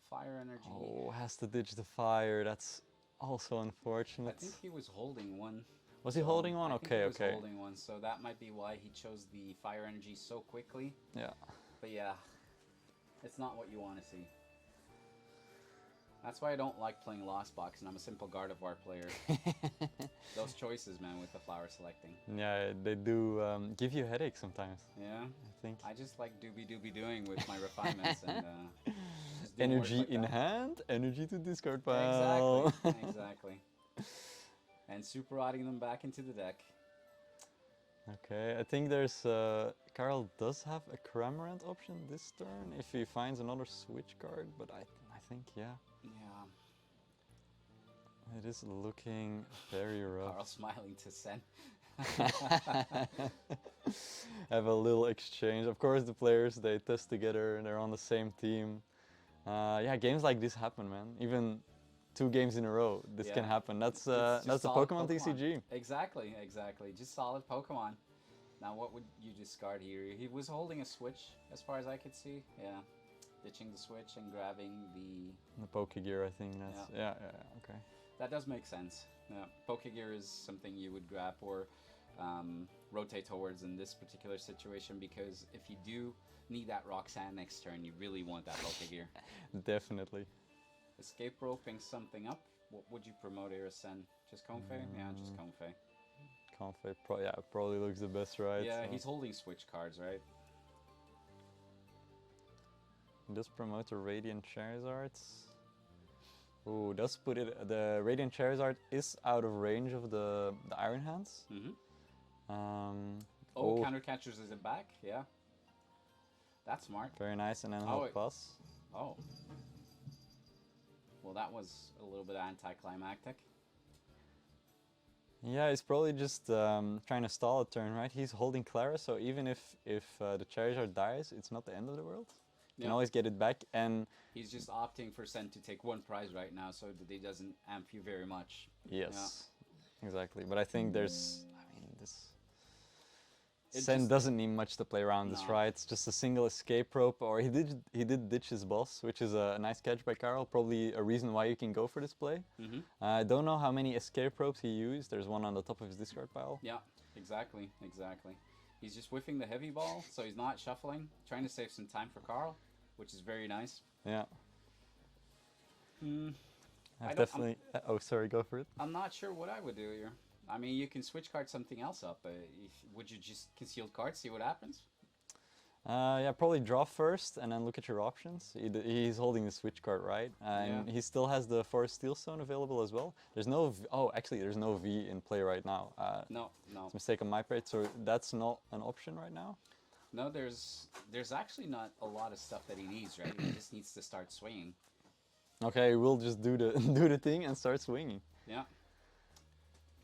Fire Energy. Oh, has to ditch the fire. That's also unfortunate. I think he was holding one. Was he holding one? Okay, he was holding one, so that might be why he chose the Fire Energy so quickly. Yeah. But yeah, it's not what you want to see. That's why I don't like playing Lost Box, and I'm a simple Gardevoir player. Those choices, man, with the flower selecting. Yeah, they do give you headaches sometimes. Yeah? I think. I just like doobie-doobie-doing with my refinements. And just do energy like in that. hand, energy to discard pile. Exactly, exactly. And super rotting them back into the deck. Okay, I think there's... Karel does have a Cramorant option this turn, if he finds another switch card, but I think, yeah. Yeah. It is looking very rough. Karel smiling to Sen. Have a little exchange. Of course, the players, they test together and they're on the same team. Yeah, games like this happen, man. Even 2 games in a row, this can happen. That's the Pokemon TCG. Exactly, exactly. Just solid Pokemon. Now, what would you discard here? He was holding a switch, as far as I could see. Yeah. Ditching the switch and grabbing the Pokegear, I think that's... Yeah, okay. That does make sense. Yeah, Pokegear is something you would grab or rotate towards in this particular situation, because if you do need that Roxanne next turn, you really want that Pokegear. Definitely. Escape roping something up. What would you promote here, Sen? Just Comfey? Yeah, just Comfey. Comfey, yeah, probably looks the best, right? Yeah, So he's holding switch cards, right? does promote a Radiant Charizard. Ooh, does put it. The Radiant Charizard is out of range of the Iron Hands. Counter catchers is it back? Yeah. That's smart. Very nice, and then he'll pass. Oh. Well, that was a little bit anticlimactic. Yeah, he's probably just trying to stall a turn, right? He's holding Clara, so even if the Charizard dies, it's not the end of the world. You can always get it back, and he's just opting for Sen to take one prize right now, so that he doesn't amp you very much. Yes, exactly. But I think there's, I mean, Sen doesn't need much to play around this, right? It's just a single escape rope, or he did ditch his boss, which is a nice catch by Karel. Probably a reason why you can go for this play. I don't know how many escape ropes he used. There's one on the top of his discard pile. Yeah, exactly. He's just whiffing the heavy ball, so he's not shuffling, trying to save some time for Karel, which is very nice. Yeah. I've definitely. Oh, sorry, go for it. I'm not sure what I would do here. I mean, you can switch card something else up. Would you just concealed card, see what happens? Yeah, probably draw first and then look at your options. He's holding the switch card, right? And he still has the Forest Steel Stone available as well. There's no actually, there's no V in play right now. No. It's a mistake on my part, so that's not an option right now. No, there's actually not a lot of stuff that he needs, right? He just needs to start swinging. Okay, we'll just do the thing and start swinging. Yeah.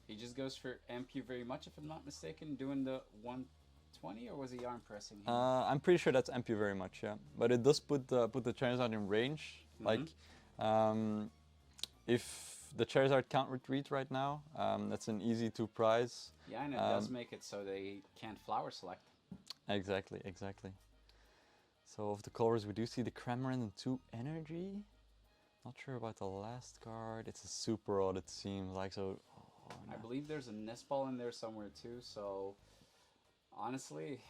He just goes for amp you very much, if I'm not mistaken, doing the 120, or was he arm pressing him? I'm pretty sure that's amp you very much, yeah. But it does put the Charizard in range. Like, if the Charizard can't retreat right now, that's an easy 2 prize. Yeah, and it does make it so they can't flower select. Exactly. So of the colors, we do see the Cramorant and 2 energy. Not sure about the last card. It's a super odd, it seems like. So. Oh, no. I believe there's a nest ball in there somewhere too, so honestly,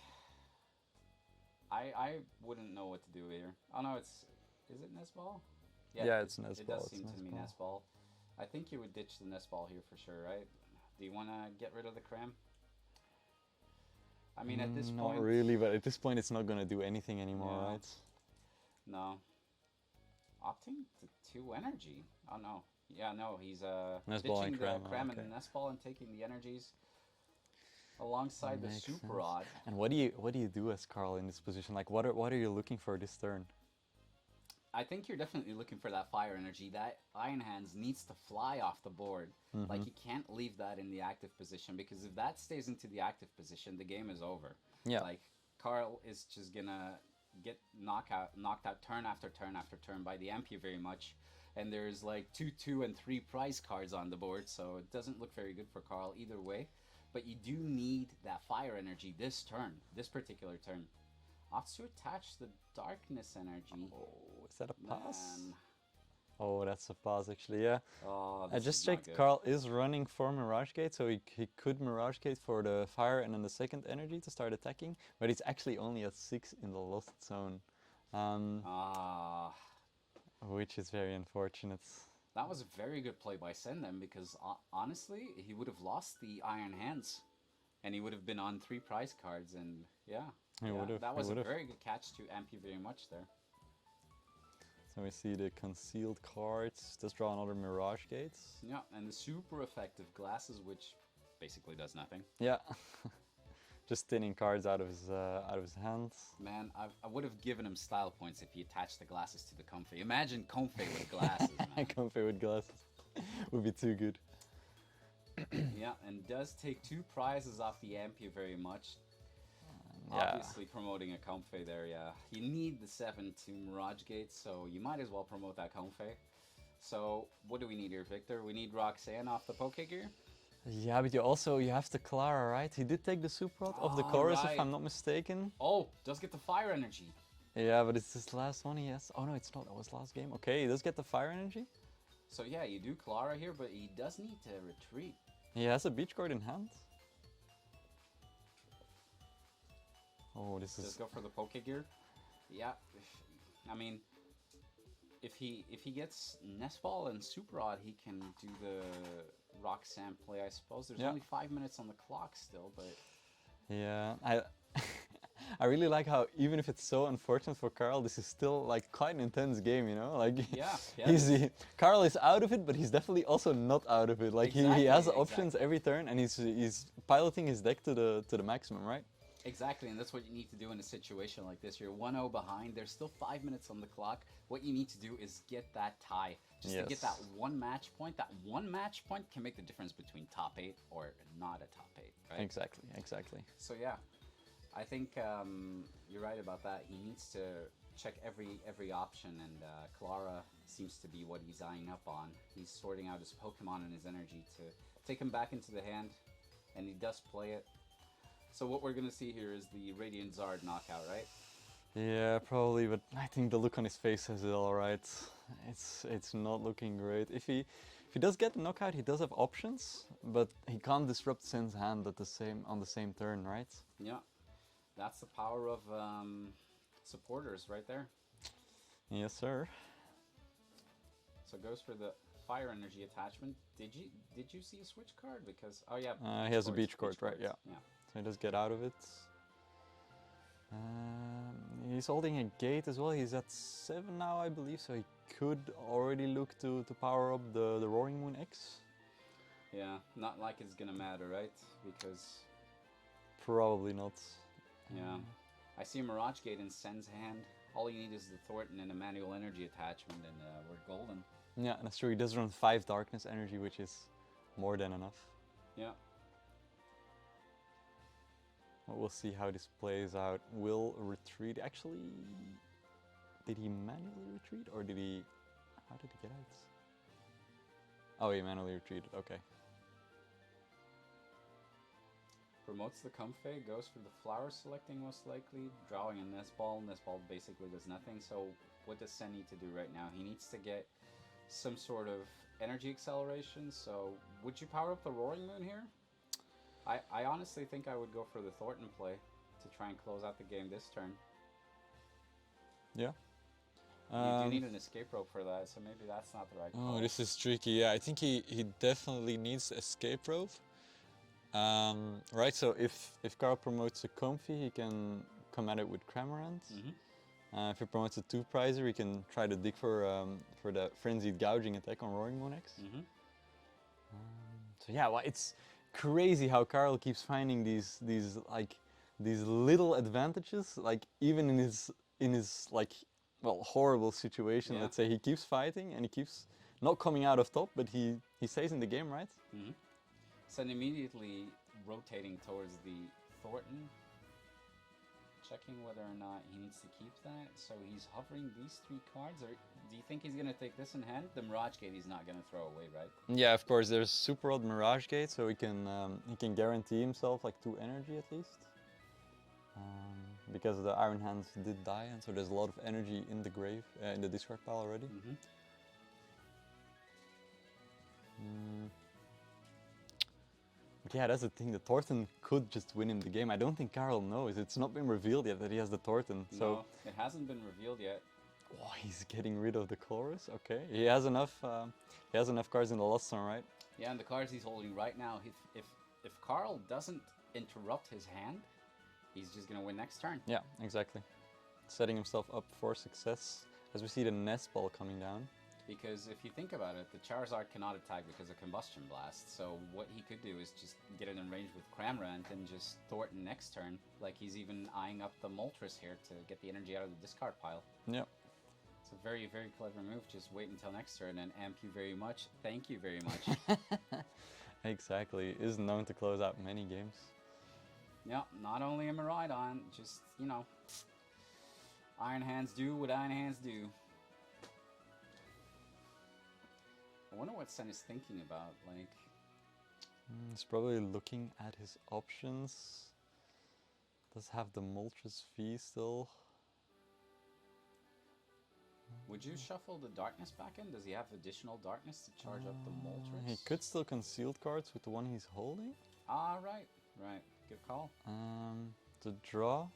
I wouldn't know what to do here. Oh no, is it nest ball? Yeah, it's nest ball. It does seem to me nest ball. I think you would ditch the nest ball here for sure, right? Do you want to get rid of the cram? I mean, at this point... Not really, but at this point it's not going to do anything anymore, right? No. Opting to 2 energy. Oh no. Yeah, no, he's ditching the cram and the nest ball and taking the energies alongside the super rod. And what do you do as Karel in this position? Like, what are you looking for this turn? I think you're definitely looking for that fire energy. That Iron Hands needs to fly off the board. Like, you can't leave that in the active position, because if that stays into the active position, the game is over. Yeah. Like, Karel is just gonna get knocked out turn after turn after turn by the Ampere very much. And there's like 2, 2, and 3 prize cards on the board, so it doesn't look very good for Karel either way. But you do need that fire energy this turn, this particular turn. Opts to attach the darkness energy. Oh, is that a pass? Man. Oh, that's a pass actually, yeah. Oh, I just checked, Karel is running for Mirage Gate, so he could Mirage Gate for the fire and then the second energy to start attacking, but he's actually only at 6 in the lost zone. Which is very unfortunate. That was a very good play by Sen then, because honestly, he would have lost the Iron Hands, and he would have been on 3 prize cards, and that was a very good catch to amp you very much there. So we see the concealed cards. Just draw another Mirage Gates. Yeah, and the super effective glasses, which basically does nothing. Yeah. Just thinning cards out of his hands. Man, I would have given him style points if he attached the glasses to the Comfey. Imagine Comfey with glasses, man. Comfey with glasses would be too good. Yeah, and does take 2 prizes off the Ampere very much. Obviously promoting a Comfey there, yeah. You need the 7 to Mirage Gate, so you might as well promote that Comfey. So, what do we need here, Victor? We need Roxanne off the Pokegear? Yeah, but you have the Clara, right? He did take the Super Rod of the chorus, if I'm not mistaken. Oh, does get the fire energy. Yeah, but it's this last one he has. Oh no, it's not. That was last game. Okay, he does get the fire energy. So yeah, you do Clara here, but he does need to retreat. He has a beach card in hand. Oh, this is... Just go for the Pokegear. Yeah, I mean, if he gets Nest Ball and Super Rod, he can do the Rock Sand play, I suppose. There's Yeah. only 5 minutes on the clock still, but Yeah, I I really like how even if it's so unfortunate for Karel, this is still like quite an intense game, you know? Like yeah, Karel is out of it, but he's definitely also not out of it. Like he has Exactly, options exactly. every turn, and he's piloting his deck to the maximum, right? Exactly, and that's what you need to do in a situation like this. You're 1-0 behind. There's still 5 minutes on the clock. What you need to do is get that tie. Just to get that Yes. one match point. That one match point can make the difference between top 8 or not a top 8, right? Exactly, exactly. So yeah, I think you're right about that. He needs to check every option, and Clara seems to be what he's eyeing up on. He's sorting out his Pokemon and his energy to take him back into the hand, and he does play it. So what we're gonna see here is the Radiant Zard knockout, right? Yeah, probably, but I think the look on his face says it all right. It's not looking great. If he does get the knockout, he does have options, but he can't disrupt Sin's hand at the same on the same turn, right? Yeah, that's the power of supporters right there. Yes, sir. So goes for the fire energy attachment. Did you see a switch card? Because oh yeah, He has a cards, beach court, right? cards. Yeah. So he does get out of it. He's holding a gate as well. He's at 7 now, I believe, so he could already look to power up the Roaring Moon X. Yeah, not like it's gonna matter, right? Because Probably not. yeah, I see a Mirage Gate in Sen's hand. All you need is the Thornton and a manual energy attachment, and we're golden. Yeah, that's true. He does run 5 darkness energy, which is more than enough. Yeah. But we'll see how this plays out. Will retreat. Actually, did he manually retreat or did he? How did he get out? Oh, he manually retreated. Okay. Promotes the Comfey, goes for the flower selecting most likely, drawing a Nest Ball. Nest Ball basically does nothing. So what does Sen need to do right now? He needs to get some sort of energy acceleration. So would you power up the Roaring Moon here? I honestly think I would go for the Thornton play to try and close out the game this turn. Yeah. Um, You do need an escape rope for that, so maybe that's not the right call. Oh, this is tricky. Yeah, I think he definitely needs escape rope. Right. So if Karel promotes a comfy, he can come at it with Cramorant. If he promotes a 2-prizer, he can try to dig for the frenzied gouging attack on Roaring Moon X. So yeah, well, it's crazy how Karel keeps finding these little advantages, like even in his like horrible situation. Yeah. Let's say he keeps fighting and he keeps not coming out of top, but he stays in the game, right? Sen immediately rotating towards the Thornton, checking whether or not he needs to keep that. So he's hovering these 3 cards. Or do you think he's gonna take this in hand? The Mirage Gate he's not gonna throw away, right? Yeah, of course. There's Super Rod Mirage Gate, so he can guarantee himself like 2 energy at least. Because the Iron Hands did die, and so there's a lot of energy in the grave, in the discard pile already. But yeah, that's the thing. The Thornton could just win him the game. I don't think Karel knows. It's not been revealed yet that he has the Thornton. So No, it hasn't been revealed yet. oh, he's getting rid of the chorus. Okay, he has enough. He has enough cards in the Lost Zone, right? Yeah, and the cards he's holding right now, if Karel doesn't interrupt his hand, he's just gonna win next turn. Yeah, exactly. Setting himself up for success. As we see the Nest Ball coming down. Because if you think about it, the Charizard cannot attack because of Combustion Blast. So what he could do is just get it in range with Cramorant and just Thornton next turn. Like he's even eyeing up the Moltres here to get the energy out of the discard pile. Yep. It's a very, very clever move. Just wait until next turn and amp you very much. Thank you very much. Exactly. Is known to close out many games. Yeah, not only am I right on, just, you know, Iron Hands do what Iron Hands do. I wonder what Sen is thinking about, like... He's probably looking at his options. Does have the Moltres V still. Would you shuffle the Darkness back in? Does he have additional Darkness to charge up the Moltres? He could still concealed cards with the one he's holding. Ah, right. Right. Good call. To draw.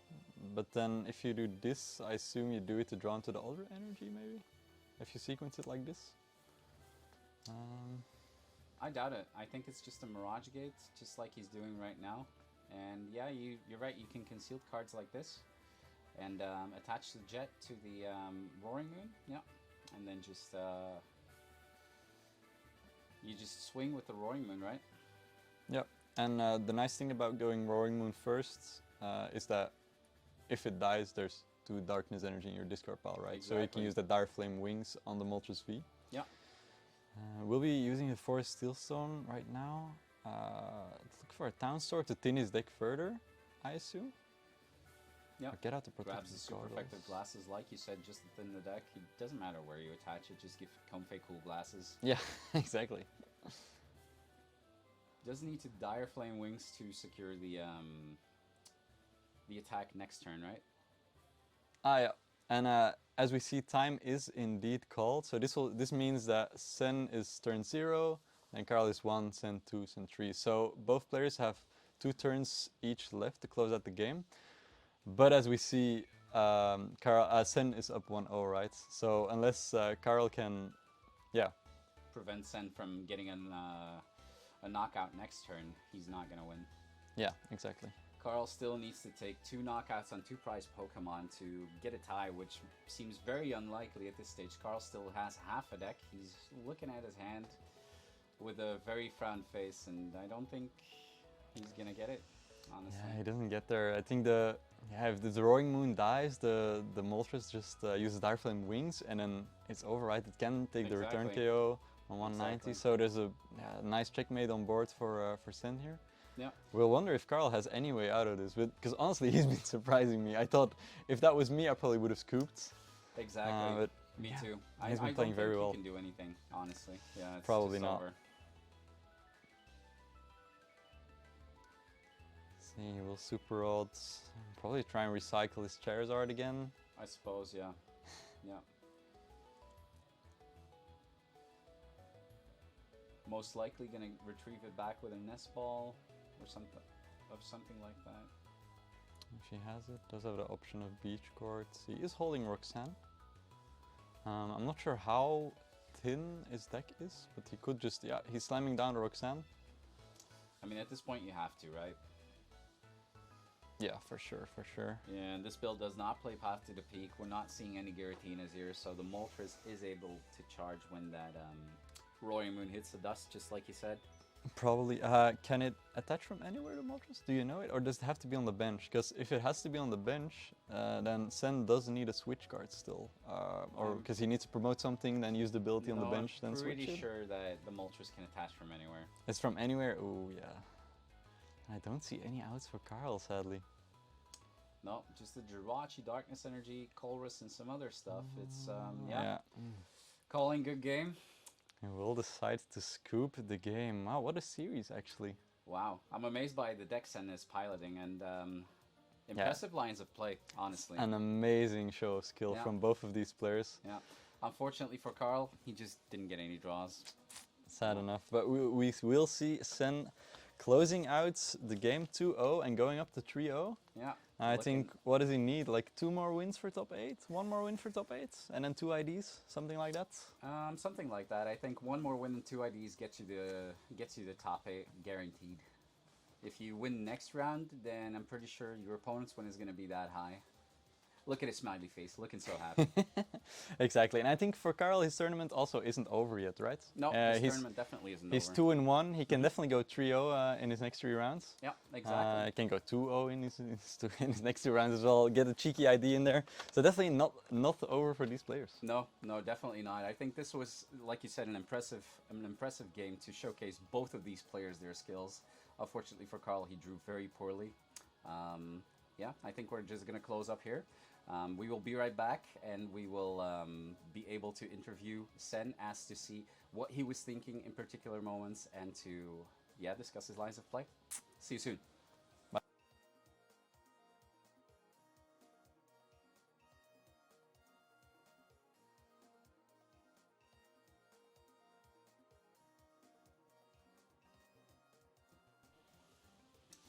But then if you do this, I assume you do it to draw into the other energy, maybe? if you sequence it like this. I doubt it. I think it's just a Mirage Gate, just like he's doing right now. And yeah, you're right, you can conceal cards like this. And attach the jet to the Roaring Moon, yeah. And then just, you just swing with the Roaring Moon, right? Yep, and the nice thing about going Roaring Moon first is that if it dies, there's 2 Darkness Energy in your discard pile, right? Exactly. So you can use the Dire Flame Wings on the Moltres V. Yeah. We'll be using the Forest Steelstone right now. Let's look for a Town Store to thin his deck further, I assume. Yeah. Get out the Protective Grabs the super Goggles. effective glasses, like you said, just to thin the deck. It doesn't matter where you attach it, just give Comfey cool glasses. Yeah, exactly. Doesn't need to Dire Flame Wings to secure the attack next turn, right? Yeah, and as we see, time is indeed called. So this means that Sen is turn 0, and Karel is 1, Sen 2, Sen 3. So both players have 2 turns each left to close out the game. But as we see, Sen is up 1-0, right? So unless Karel can, Prevent Sen from getting a knockout next turn, he's not going to win. Yeah, exactly. Karel still needs to take 2 knockouts on 2 prize Pokemon to get a tie, which seems very unlikely at this stage. Karel still has half a deck. He's looking at his hand with a very frowned face, and I don't think he's going to get it, honestly. Yeah, he doesn't get there. I think if the Roaring Moon dies, the Moltres just uses Dire Flame Wings, and then it's over, right? It can take the return Exactly. KO on 190, Exactly. so there's a nice checkmate on board for Sen here. Yeah. We'll wonder if Karel has any way out of this, because honestly, he's been surprising me. I thought if that was me, I probably would have scooped. Exactly. But Me yeah, too. he's been I playing don't very think well. he can do anything, honestly. Yeah, it's Probably just not. over. See, we'll Super Odds. Probably try and recycle his Charizard again. I suppose, yeah. Yeah. Most likely gonna retrieve it back with a nest ball or something like that. If he has it, does have the option of Beach Court. He is holding Roxanne. I'm not sure how thin his deck is, but he could just, he's slamming down the Roxanne. I mean, at this point you have to, right? Yeah, for sure, for sure. Yeah, and this build does not play Path to the Peak. We're not seeing any Giratinas here, so the Moltres is able to charge when that Roaring Moon hits the dust, just like you said. Probably. Can it attach from anywhere to Moltres? Do you know it? Or does it have to be on the bench? Because if it has to be on the bench, then Sen does need a switch card still. Or because he needs to promote something, then use the ability on the bench, then switch it. I'm pretty sure that the Moltres can attach from anywhere. It's from anywhere? Oh, yeah. I don't see any outs for Karel, sadly. No, just the Jirachi, Darkness Energy, Colress, and some other stuff. It's, calling good game. And we'll decide to scoop the game. Wow, what a series, actually. Wow, I'm amazed by the deck Sen is piloting, and impressive lines of play, honestly. An amazing show of skill from both of these players. Yeah, unfortunately for Karel, he just didn't get any draws. Sad enough, but we will see Sen closing out the game 2-0 and going up to 3-0. Yeah. I think, what does he need? Like 2 more wins for top 8? 1 more win for top 8? And then 2 IDs? Something like that? Something like that. I think 1 more win and 2 IDs gets you the top 8 guaranteed. If you win next round, then I'm pretty sure your opponent's win is going to be that high. Look at his smiley face, looking so happy. Exactly, and I think for Karel, his tournament also isn't over yet, right? No, his tournament definitely isn't he's over. He's 2-1. He can definitely go 3-0 in his next 3 rounds. Yeah, exactly. He can go 2-0 in his next 2 rounds as well. Get a cheeky ID in there. So definitely not over for these players. No, definitely not. I think this was, like you said, an impressive game to showcase both of these players, their skills. Unfortunately for Karel, he drew very poorly. Yeah, I think we're just going to close up here. We will be right back, and we will be able to interview Sen as to see what he was thinking in particular moments and to, discuss his lines of play. See you soon.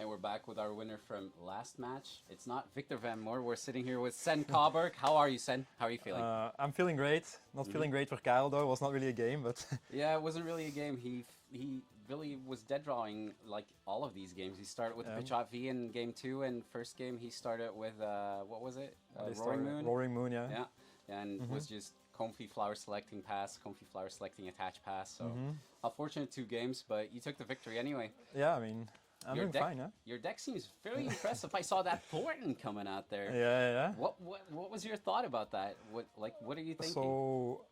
And we're back with our winner from last match. It's not Victor Van Moor. We're sitting here with Sen Caubergh. How are you, Sen? How are you feeling? I'm feeling great. Not feeling great for Karel though. It was not really a game, but Yeah, it wasn't really a game. He really was dead drawing like all of these games. He started with the Pitchot V in game 2, and first game he started with what was it? Roaring Moon. Roaring Moon, yeah. Yeah, and was just comfy flower selecting pass, comfy flower selecting attach pass. So unfortunate 2 games, but you took the victory anyway. Yeah, I mean, I'm doing fine, yeah. Your deck seems very impressive. I saw that Thornton coming out there. Yeah. What was your thought about that? What are you thinking? So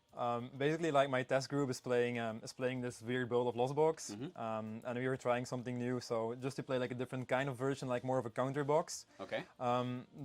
basically, like my test group is playing this weird build of Lost Box, and we were trying something new. So just to play like a different kind of version, like more of a counter box. Okay.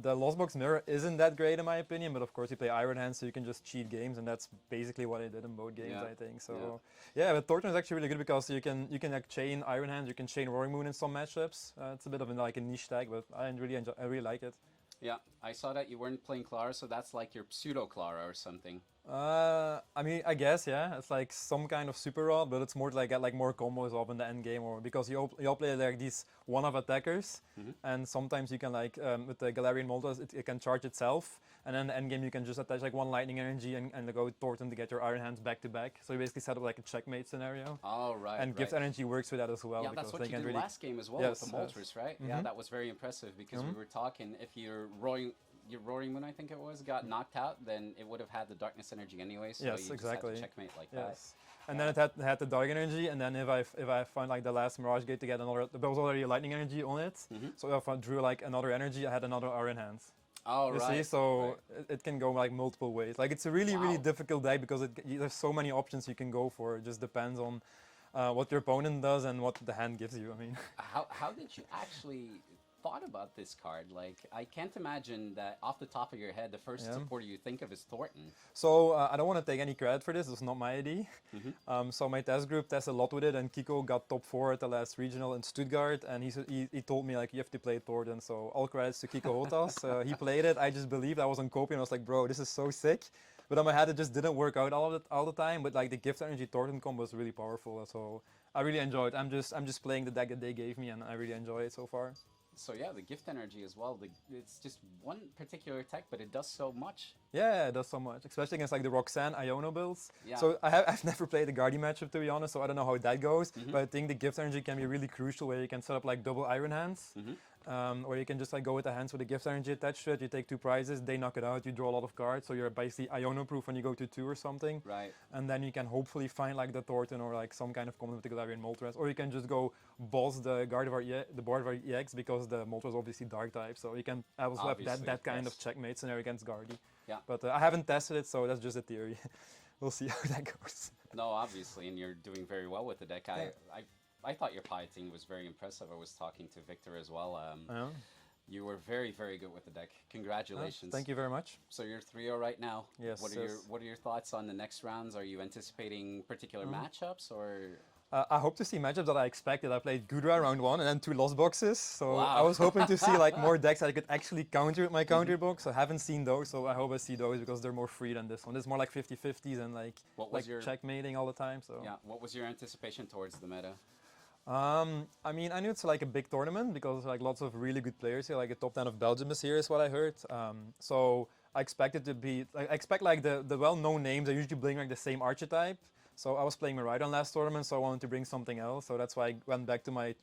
The Lost Box mirror isn't that great in my opinion, but of course you play Iron Hand, so you can just cheat games, and that's basically what I did in both games, I think. So yeah, but Thornton is actually really good because you can like chain Iron Hand, you can chain Roaring Moon in some matchups. It's a bit of like a niche tag, but I really like it. Yeah, I saw that you weren't playing Clara, so that's like your pseudo Clara or something. I mean, I guess, yeah, it's like some kind of super rod, but it's more to like get like more combos up in the end game, or because you all play like these one-off attackers, and sometimes you can like with the Galarian Moltres, it can charge itself, and then in the end game you can just attach like 1 lightning energy and go Thornton to get your Iron Hands back to back. So you basically set up like a checkmate scenario. Oh right. And Gift Energy works with that as well. Yeah, because that's what you did really last game as well with the Moltres, right? Yeah, that was very impressive because we were talking if your Roaring Moon, I think it was, got knocked out, then it would have had the Darkness Energy anyway, so yes, you exactly. just had to checkmate like that. And then it had the Dark Energy, and then if I find like the last Mirage Gate to get another, there was already a Lightning Energy on it, so if I drew like another energy, I had another Iron Hands. Oh, you see, so it can go like multiple ways. Like it's a really difficult deck because there's so many options you can go for. It just depends on what your opponent does and what the hand gives you. I mean, how did you actually thought about this card? Like, I can't imagine that off the top of your head, the first supporter you think of is Thornton. So I don't want to take any credit for this. It's not my idea. So my test group tested a lot with it, and Kiko got top 4 at the last regional in Stuttgart, and he told me like you have to play Thornton. So all credits to Kiko Hotas. He played it. I just believed. I was on copy and I was like, bro, this is so sick. But on my head, it just didn't work out all the time. But like the Gift Energy Thornton combo was really powerful. So I really enjoyed. I'm just playing the deck that they gave me, and I really enjoy it so far. So yeah, the Gift Energy as well. It's just one particular tech, but it does so much. Yeah, it does so much, especially against like the Roxanne Iono builds. Yeah. So I've never played the Guardian matchup, to be honest, so I don't know how that goes. But I think the Gift Energy can be really crucial, where you can set up like double Iron Hands, or you can just like go with the hands with the Gift Energy attached to it. You take 2 prizes, they knock it out, you draw a lot of cards, so you're basically Iono proof when you go to 2 or something. Right. And then you can hopefully find like the Thornton or like some kind of combo with the Galarian Moltres, or you can just go boss the Board EX because the Moltres is obviously Dark type, so you can also have that kind of checkmate scenario against Guardy. Yeah. But I haven't tested it, so that's just a theory. We'll see how that goes. No, obviously, and you're doing very well with the deck. I thought your piloting was very impressive. I was talking to Victor as well. You were very, very good with the deck. Congratulations. Thank you very much. So you're 3-0 right now. Yes. What are your thoughts on the next rounds? Are you anticipating particular matchups or? I hope to see matchups that I expected. I played Gudra round 1 and then 2 Lost Boxes. So wow. I was hoping to see like more decks that I could actually counter with my counter box. I haven't seen those, so I hope I see those because they're more free than this one. This is more like 50-50s and like checkmating all the time. So yeah, what was your anticipation towards the meta? I mean, I knew it's like a big tournament because there's like lots of really good players here. Like the top 10 of Belgium is here, is what I heard. So I expected to be, I expect like the well-known names. I usually bring like the same archetype. So I was playing Maertens last tournament, so I wanted to bring something else. So that's why I went back to my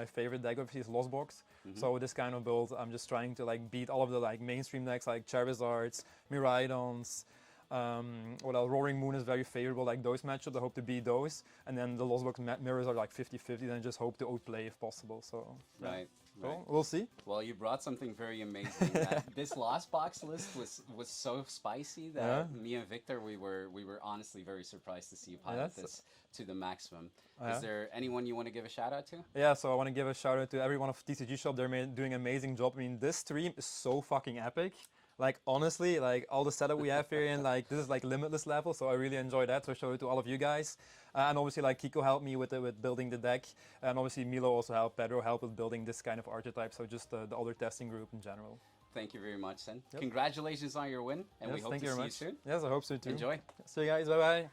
favorite deck, obviously is Lost Box. So with this kind of build, I'm just trying to like beat all of the like mainstream decks like Charizards, Maertens. Roaring Moon is very favorable, like those matchups. I hope to beat those, and then the Lost Box mirrors are like 50-50. Then just hope to outplay if possible. So yeah. Right. Well, we'll see. Well, you brought something very amazing. This Lost Box list was so spicy that me and Victor we were honestly very surprised to see you pilot this to the maximum. Is there anyone you want to give a shout out to? Yeah, so I want to give a shout out to everyone of TCGshop. They're doing an amazing job. I mean, this stream is so fucking epic. Like honestly, like all the setup we have here, and like this is like limitless level, so I really enjoy that. So shout out to all of you guys, and obviously like Kiko helped me with building the deck, and obviously Milo also helped, Pedro helped with building this kind of archetype. So just the other testing group in general. Thank you very much, Sen. Yep. Congratulations on your win, and we hope to see you soon. Yes, I hope so too. Enjoy. See you guys. Bye bye.